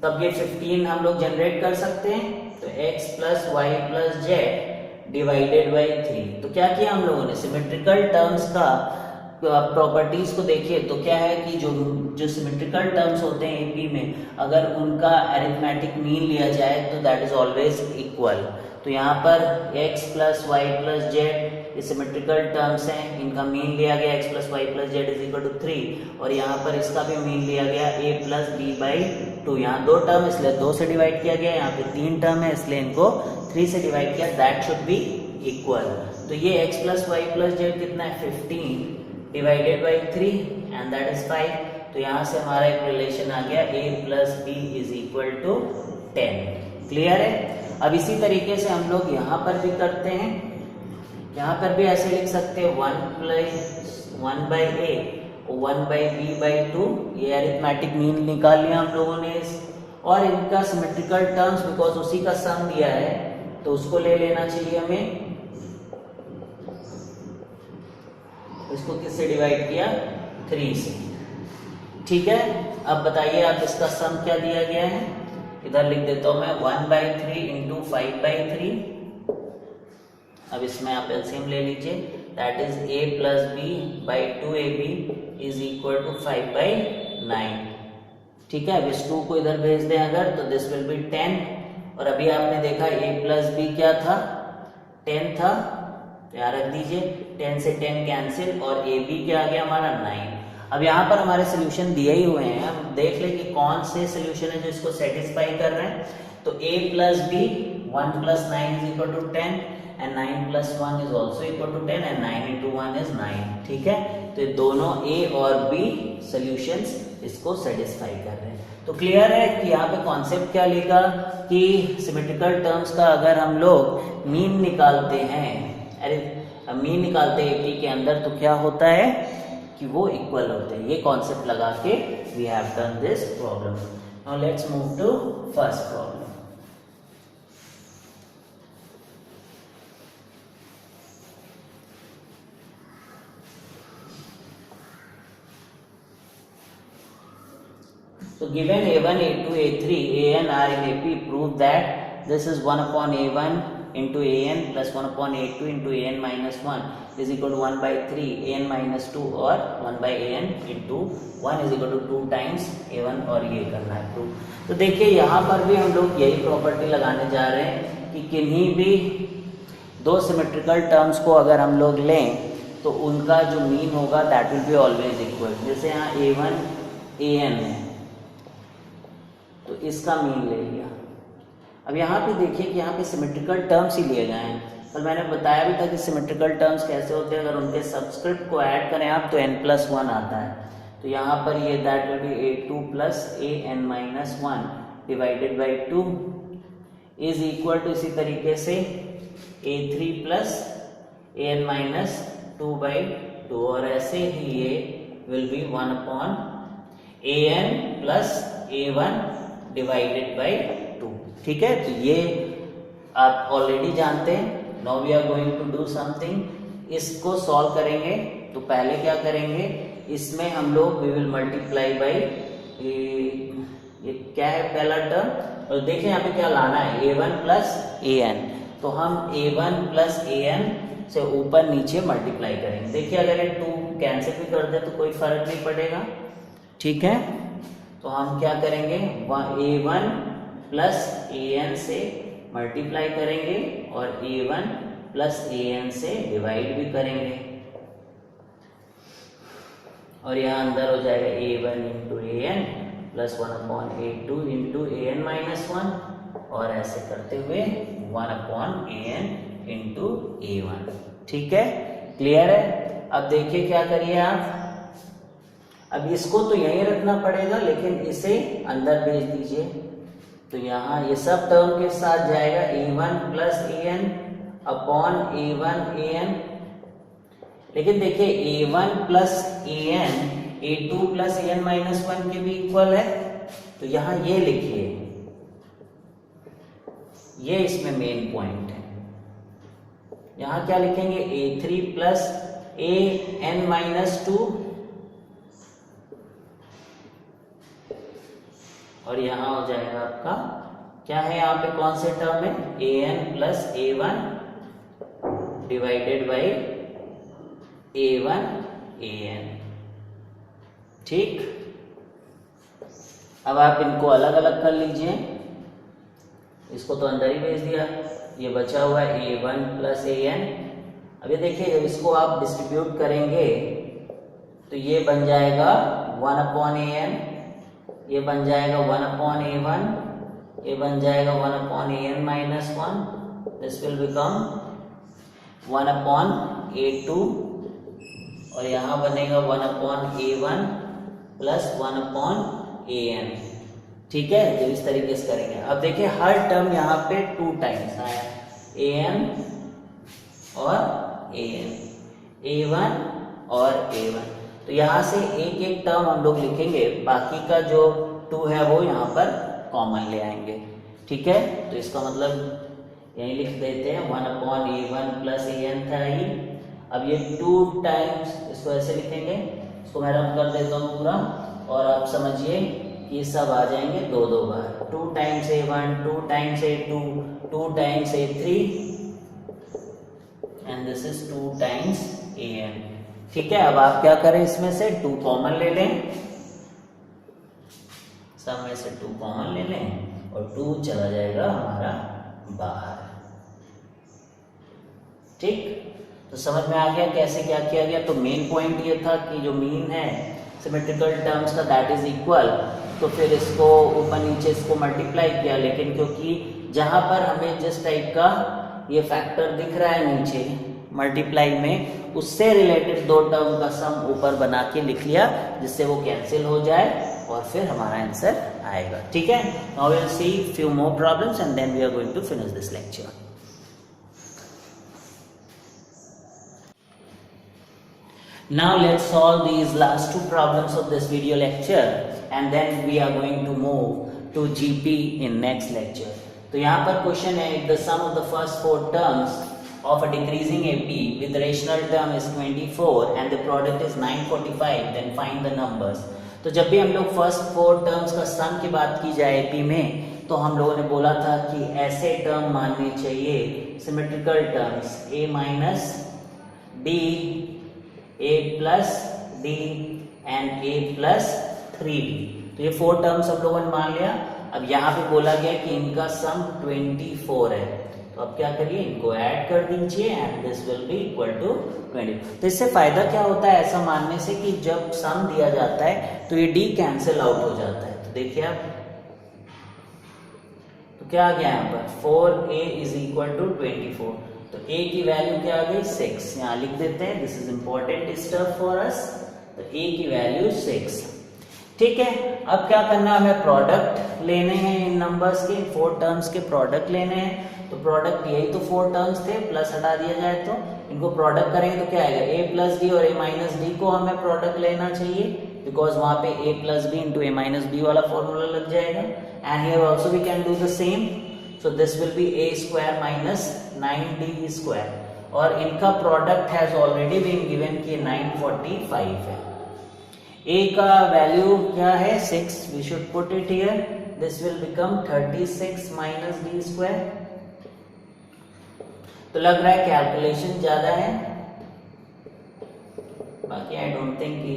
तब ये 15 हम लोग जनरेट कर सकते हैं। तो x plus y plus z divided by 3। तो क्या किया हम लोगों ने, सिमेट्रिकल टर्म्स का प्रॉपर्टीज को देखिए तो क्या है कि जो सिमेट्रिकल टर्म्स होते हैं एपी में अगर उनका अरिथमेटिक मीन लिया जाए तो दैट इज ऑलवेज इक्वल। तो यहाँ पर x plus y plus z ये सिमेट्रिकल टर्म्स हैं, इनका मीन लिया गया x plus y plus z is equal to 3, और यहाँ पर इसका भी मीन लिया गया a प्लस b/2। यहाँ दो टर्म इसलिए 2 से डिवाइड किया गया, यहाँ पे 3 टर्म है इसलिए इनको 3 से डिवाइड किया, दैट शुड बी इक्वल। तो ये x plus y plus z कितना है 15 divided by 3 and that is 5। तो यहाँ से हमारा एक रिलेशन आ गया a plus b is equal to 10। Clear है। अब इसी तरीके से हम लोग यहाँ पर भी करते हैं, यहाँ पर भी ऐसे लिख सकते हैं 1 प्लस 1/a 1/b/2, ये अरिथमेटिक मीन निकाल लिया हम लोगों ने और इनका सिमेट्रिकल टर्म्स बिकॉज उसी का सम दिया है तो उसको ले लेना चाहिए हमें। इसको किससे डिवाइड किया, 3 से, ठीक है। अब बताइए आप इसका सम क्या दिया गया है, इधर लिख देता हूं मैं 1/3 इंटू 5/3। अब इसमें आप एलसीएम ले लीजिए, that is a plus b by 2ab is equal to 5/9, ठीक है। अब इस 2 को इधर भेज दें अगर तो दिस विल बी 10, और अभी आपने देखा a प्लस बी क्या था 10 था, यहाँ रख दीजिए, 10 से 10 कैंसिल और ए बी क्या आ गया हमारा 9। अब यहाँ पर हमारे सोल्यूशन दिए ही हुए हैं, हम देख लें कि कौन से सोल्यूशन है जो इसको सेटिस्फाई कर रहे हैं। तो a plus b 1 plus 9 is equal to 10 and 9 plus 1 is also equal to 10 and 9 into 1 is 9, ठीक है। तो ये दोनों a और b सोल्यूशंस इसको सेटिस्फाई कर रहे हैं। तो क्लियर है कि यहाँ पे कॉन्सेप्ट क्या लिखा कि सिमेट्रिकल टर्म्स का अगर हम लोग मीन निकालते हैं, मीन निकालते हैं एपी के अंदर तो क्या होता है कि वो इक्वल होते हैं। ये कॉन्सेप्ट लगा के we have done this problem. Now let's move to first problem. So given a1, a2, a3, an are in AP, prove that this is 1 upon a1 into an plus 1 upon a2 into an minus 1 is equal to 1/3 an minus 2 और 1/an into 1 is equal to 2 times a1 और ये करना है prove. तो देखिए यहाँ पर भी हम लोग यही प्रॉपर्टी लगाने जा रहे हैं कि किन्हीं भी दो सिमेट्रिकल टर्म्स को अगर हम लोग लें तो उनका जो मीन होगा that will be always equal. जैसे यहाँ a1 an है तो इसका मीन ले लिया। अब यहाँ पे देखिए कि यहाँ पे सिमेट्रिकल टर्म्स ही लिए गए हैं। कल मैंने बताया भी था कि सिमेट्रिकल टर्म्स कैसे होते हैं, अगर उनके सबस्क्रिप्ट को ऐड करें आप तो n+1 आता है। तो यहाँ पर ये that will be a2 + an-1 divided by 2 is equal to इसी तरीके से a3 + an-2/2 और ऐसे ही ये will be 1/an + a1 divided by 2। ठीक है, तो ये आप ऑलरेडी जानते हैं। Now we are going to do something. इसको सॉल्व करेंगे तो पहले क्या करेंगे, इसमें हम लोग वी विल मल्टीप्लाई बाई ये क्या है पहला टर्म, और देखिए यहाँ पे क्या लाना है a1 + an। तो हम a1 + an से ऊपर नीचे मल्टीप्लाई करेंगे। देखिए अगर ये 2 कैंसिल भी कर दे तो कोई फर्क नहीं पड़ेगा। ठीक है, तो हम क्या करेंगे a1 + an से मल्टीप्लाई करेंगे और a1 + an से डिवाइड भी करेंगे और यहाँ अंदर हो जाएगा a1 × an + 1/a2 × an-1 और ऐसे करते हुए 1/an × a1। ठीक है, क्लियर है। अब देखिए क्या करिए आप, अब इसको तो यहीं रखना पड़ेगा लेकिन इसे अंदर भेज दीजिए। तो यहाँ ये सब टर्म के साथ जाएगा a1 + an upon a1 an। लेकिन देखिए a1 + an a2 + an-1 के भी इक्वल है। तो यहाँ ये लिखिए, ये इसमें मेन पॉइंट है। यहाँ क्या लिखेंगे a3 + an-2 और यहाँ हो जाएगा आपका क्या है, यहाँ पे कौन से टर्म है an + a1 divided by a1 an। ठीक, अब आप इनको अलग अलग कर लीजिए। इसको तो अंदर ही भेज दिया, ये बचा हुआ है a1 + an। अब ये देखिए जब इसको आप डिस्ट्रीब्यूट करेंगे तो ये बन जाएगा 1/an, ये बन जाएगा 1/a1, ये बन जाएगा 1/an-1। This will become 1/a2 और यहाँ बनेगा 1/a1 + 1/an। ठीक है, जब इस तरीके से करेंगे। अब देखिए हर टर्म यहाँ पे 2 टाइम्स आया, an और an, a1 और a1। तो यहाँ से एक एक टर्म हम लोग लिखेंगे, बाकी का जो 2 है वो यहाँ पर कॉमन ले आएंगे। ठीक है, तो इसका मतलब यही लिख देते हैं 1/a1 + an था ही। अब ये 2 टाइम्स इसको ऐसे लिखेंगे, इसको मैं रब कर देता हूँ पूरा और आप समझिए ये सब आ जाएंगे 2-2 बार। 2 times a1, 2 times a2, 2 times a3 and this is 2 times an। ठीक है, अब आप क्या करें, इसमें से 2 कॉमन ले लें, सब में से 2 कॉमन ले लें और 2 चला जाएगा हमारा बाहर। ठीक, तो समझ में आ गया कैसे क्या किया गया। तो मेन पॉइंट ये था कि जो मीन है सिमेट्रिकल टर्म्स का दैट इज इक्वल, तो फिर इसको ऊपर नीचे इसको मल्टीप्लाई किया। लेकिन क्योंकि जहां पर हमें जिस टाइप का ये फैक्टर दिख रहा है नीचे मल्टीप्लाई में, उससे रिलेटेड 2 टर्म का सम ऊपर बना के लिख लिया जिससे वो कैंसिल हो जाए और फिर हमारा आंसर आएगा। ठीक है, now we will see few more problems and then we are going to finish this lecture. Now let's solve these last 2 problems of this video lecture and then we are going to move to GP in next lecture. तो यहाँ पर question है, if the sum of the first 4 terms of a decreasing AP with the rational term is 24 and the product is 945, then find the numbers. तो जब भी हम लोग first 4 terms का सम की बात की जाए AP में, तो हम लोगों ने बोला था कि ऐसे टर्म मानने चाहिए symmetrical terms a minus d, a plus d and a plus 3d। तो ये 4 टर्म्स हम लोगों ने मान लिया। अब यहाँ पे बोला गया कि इनका सम 24 है, तो अब क्या करिए, इनको ऐड कर दीजिए and this will be equal to 20। तो इससे फायदा क्या होता है ऐसा मानने से कि जब सम दिया जाता है तो ये डी कैंसिल आउट हो जाता है। तो देखिए आप, तो क्या आ गया यहाँ पर 4a इज इक्वल टू 24। तो a की वैल्यू क्या आ गई 6, यहाँ लिख देते हैं, this is important stuff for us. तो a की वैल्यू 6, ठीक है। अब क्या करना है, हमें प्रोडक्ट लेने हैं इन नंबर्स के, 4 टर्म्स के प्रोडक्ट लेने हैं। तो प्रोडक्ट यही तो 4 टर्म्स थे, प्लस हटा दिया जाए तो इनको प्रोडक्ट करेंगे तो क्या आएगा, a प्लस डी और a माइनस डी को हमें प्रोडक्ट लेना चाहिए, बिकॉज वहां पे a plus B into a minus B वाला फॉर्मूला लग जाएगा। And here also we can do the same, so this will be a square minus 9d square, और इनका product has already been given कि 945 है। a का value क्या है 6, we should put it here, this will become 36 minus d square. तो लग रहा है कैलकुलेशन ज्यादा है, बाकी आई डोंट थिंक कि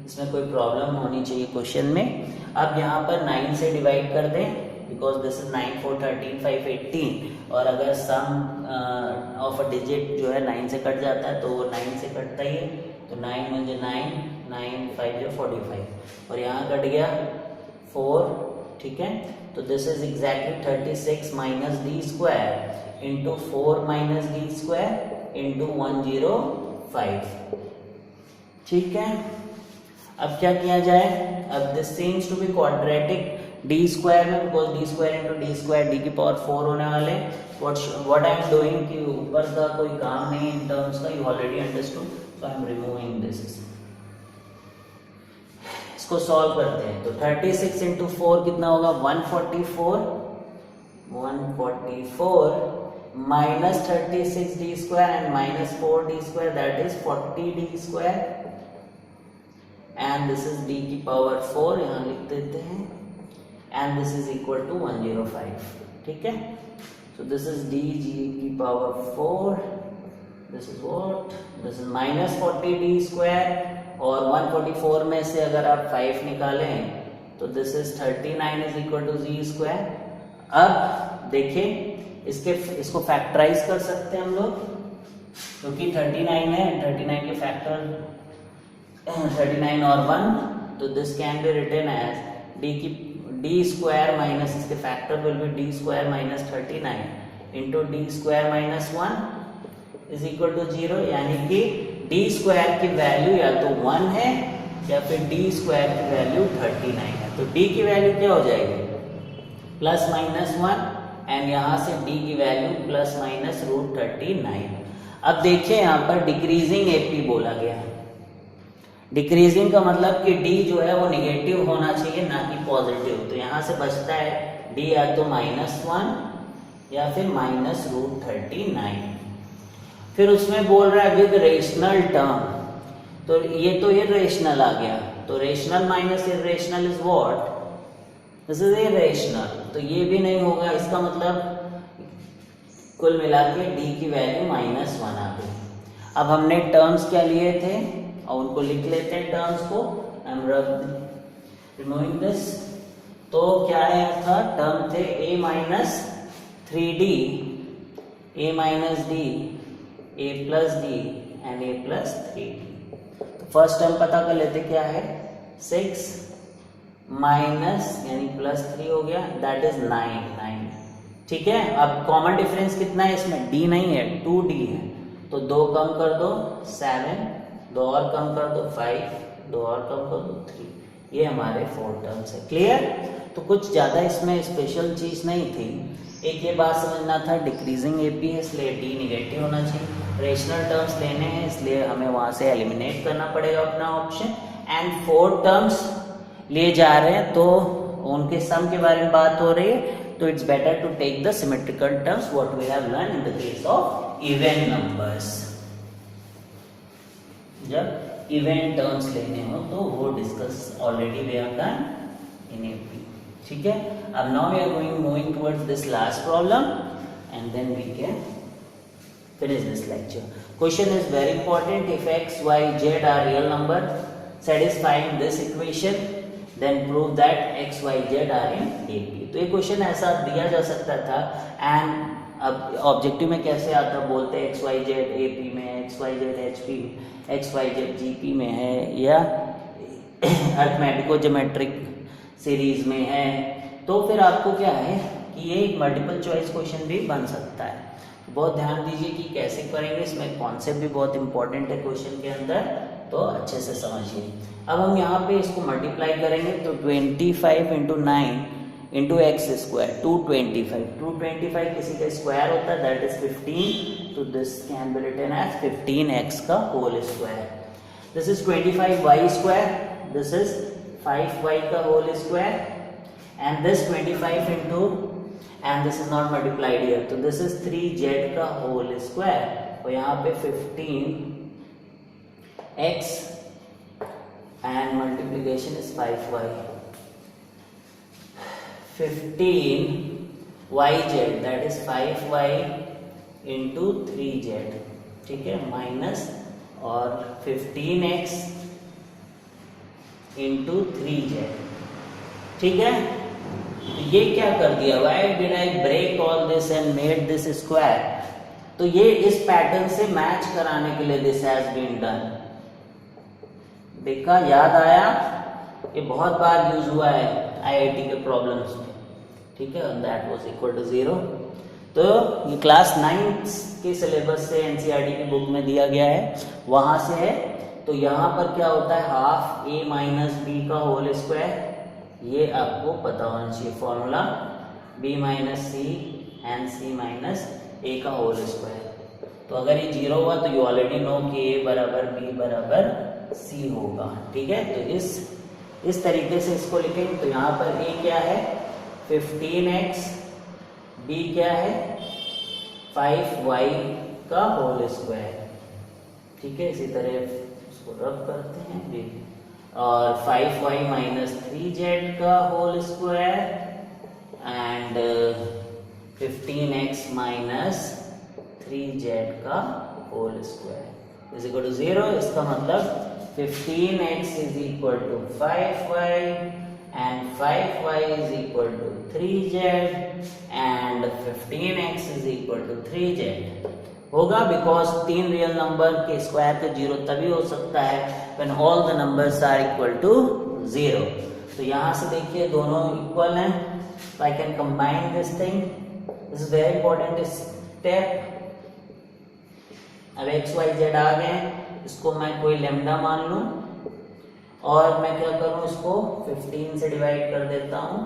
इसमें कोई प्रॉब्लम होनी चाहिए क्वेश्चन में। अब यहाँ पर 9 से डिवाइड कर दें, बिकॉज दिस इज 9 4 13 5 18, और अगर सम ऑफ अ डिजिट जो है 9 से कट जाता है तो वो 9 से कटता ही है। तो 9 मुझे 9 9 5 जो 45, और यहाँ कट गया 4, ठीक है। तो this is exactly 36 minus d square into 4 minus d square into 105, ठीक है। अब क्या किया जाए, अब this seems to be quadratic d square में, because d square into D square d की पावर 4 होने वाले। व्हाट आई एम डूइंग कि ऊपर का कोई काम नहीं इन टर्म्स का, you already understood, so I am removing this. इसको सॉल्व करते हैं, तो 36 इंटू 4 कितना होगा 144 minus 36 D square and minus 4 D square, that is 40 D square, and this is D की पावर 4, यहाँ लिख देते हैं, and this is equal to 105, ठीक है। So this is D G की power 4, this is what, this is minus 40 D square, और 144 में से अगर आप 5 निकालें तो this is 39 is equal to G square. अब देखिए इसको फैक्टराइज कर सकते हैं हम लोग, क्योंकि 39 है, 39 के फैक्टर 39 और 1, तो this can be written as D की डी स्क्वायर माइनस इसके factor will be D square minus 39 into D square minus 1 is equal to 0, यानी कि डी स्क्वायर की वैल्यू या तो 1 है या फिर डी स्क्वायर की वैल्यू 39 है। तो डी की वैल्यू क्या हो जाएगी प्लस माइनस 1, एंड यहाँ से डी की वैल्यू प्लस माइनस रूट 39। अब देखिए यहाँ पर डिक्रीजिंग एपी बोला गया है, डिक्रीजिंग का मतलब कि डी जो है वो निगेटिव होना चाहिए ना कि पॉजिटिव। तो यहाँ से बचता है डी या तो -1 या फिर माइनस रूट 39। फिर उसमें बोल रहा है विद रेशनल टर्म, तो ये तो इरेशनल आ गया, तो rational minus irrational is what, this is irrational, तो ये भी नहीं होगा। इसका मतलब कुल मिला के डी की वैल्यू -1 आ गई। अब हमने टर्म्स क्या लिए थे और उनको लिख लेते हैं टर्म्स को, आई एम रिमूविंग दिस। तो क्या है था, टर्म थे a minus 3d, a minus D, a plus D and a plus 3d। तो फर्स्ट टर्म पता कर लेते क्या है, 6 माइनस यानी प्लस 3 हो गया, दैट इज 9, ठीक है। अब कॉमन डिफरेंस कितना है इसमें, d नहीं है 2d है, तो 2 कम कर दो 7, 2 और कम कर दो 5, 2 और कम कर दो 3, ये हमारे 4 टर्म्स है। क्लियर। तो कुछ ज्यादा इसमें स्पेशल चीज नहीं थी, एक ये बात समझना था डिक्रीजिंग एपी है इसलिए डी निगेटिव होना चाहिए, रेशनल टर्म्स लेने हैं इसलिए हमें वहां से एलिमिनेट करना पड़ेगा अपना ऑप्शन, एंड 4 टर्म्स लिए जा रहे हैं तो उनके सम के बारे में बात हो रही है, तो it's better to take the symmetrical terms what we have learn in the case of even numbers. जब इवन टर्म्स लेने हो तो वो discuss already we have done in AP, ठीक है। अब now we are moving towards this last problem and then we can finish this lecture. Question is very important. If x, y, z are real number satisfying this equation, then prove that x, y, z are in AP. तो ये question ऐसा दिया जा सकता था, and अब objective में कैसे आता है, बोलते हैं XYZ AP में है, XYZ HP XYZ GP में है, या अर्थमेटिको ज्योमेट्रिक सीरीज में है, तो फिर आपको क्या है कि ये एक मल्टीपल चॉइस क्वेश्चन भी बन सकता है। बहुत ध्यान दीजिए कि कैसे करेंगे, इसमें कॉन्सेप्ट भी बहुत इंपॉर्टेंट है क्वेश्चन के अंदर, तो अच्छे से समझिए। अब हम यहाँ पे इसको मल्टीप्लाई करेंगे तो 25 इंटू 9 इंटू एक्स स्क्वायर 225 किसी का स्क्वायर होता है, दैट इज 15, तो this can be written as 15x का whole square. This is 25y square, this is 5y का whole square, and this 25 into, and this is not multiplied here, तो this is 3z का whole square, और यहाँ पे 15x and multiplication is 5y, 15yz that is 5y into 3z, ठीक है, minus और 15x into 3z, ठीक है। तो ये क्या कर दिया, why did I break all this and made this square, तो ये इस पैटर्न से मैच कराने के लिए this has been done। देखा, याद आया, ये बहुत बार यूज हुआ है IIT के प्रॉब्लम्स में, ठीक है। दैट वाज इक्वल टू 0, तो ये क्लास 9 के सिलेबस से NCERT की बुक में दिया गया है, वहां से है। तो यहाँ पर क्या होता है, हाफ a माइनस बी का होल स्क्वायर, ये आपको पता होना चाहिए formula, b minus C and c minus a का होल स्क्वायर। तो अगर ये 0 हुआ तो यू ऑलरेडी नो कि a बराबर b बराबर c होगा, ठीक है। तो इस तरीके से इसको लिखेंगे। तो यहाँ पर a क्या है 15x, b क्या है 5y का होल स्क्वायर, ठीक है। इसी तरह इसको रब करते हैं b, और 5y माइनस 3z का whole square and 15x minus 3z का whole square is equal to 0। इसका मतलब 15x is equal to 5y and 5y is equal to 3z and 15x is equal to 3z होगा, because 3 real number के square का 0 तभी हो सकता है when all the numbers are equal to 0। तो यहाँ से देखिए दोनों इक्वल हैं, so I can combine this thing, this is very important step। अब x y z आ गए, इसको मैं कोई लैम्डा मान लूं, और मैं क्या करूं, इसको 15 से डिवाइड कर देता हूं,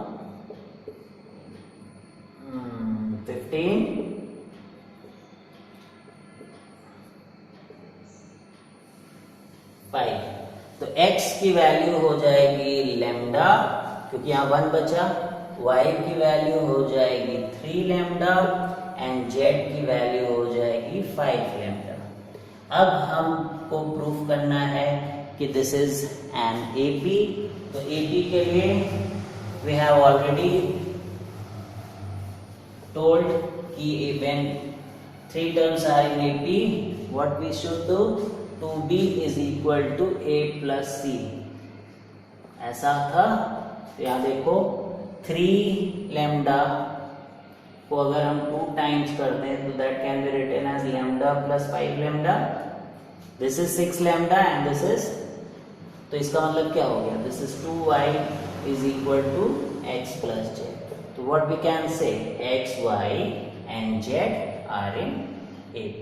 15 5, तो x की वैल्यू हो जाएगी लैम्डा, क्योंकि यहाँ 1 बचा, y की वैल्यू हो जाएगी 3 लैम्डा एंड z की वैल्यू हो जाएगी 5 लैम्डा। अब हमको प्रूफ करना है कि दिस इज एन AP। तो AP के लिए वी हैव ऑलरेडी टोल्ड कि when 3 terms are in AP what we should do, 2B is equal to A plus C, ऐसा था। तो यहाँ देखो 3 लैम्डा को अगर हम 2 टाइम्स करते हैं तो that can be written as lambda plus 5 lambda, this is 6 lambda and this is, तो इसका मतलब क्या हो गया, this is 2y is equal to x plus z। तो what we can say x, y and z are in AP।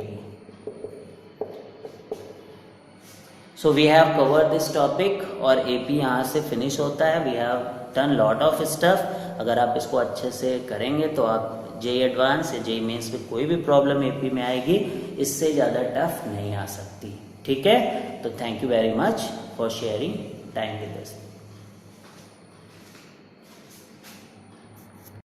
So we have covered this topic, और AP यहाँ से फिनिश होता है। We have done lot of stuff. अगर आप इसको अच्छे से करेंगे तो आप JEE एडवांस या JEE मेंस में कोई भी प्रॉब्लम AP में आएगी, इससे ज़्यादा टफ नहीं आ सकती, ठीक है। तो thank you very much for sharing time with us.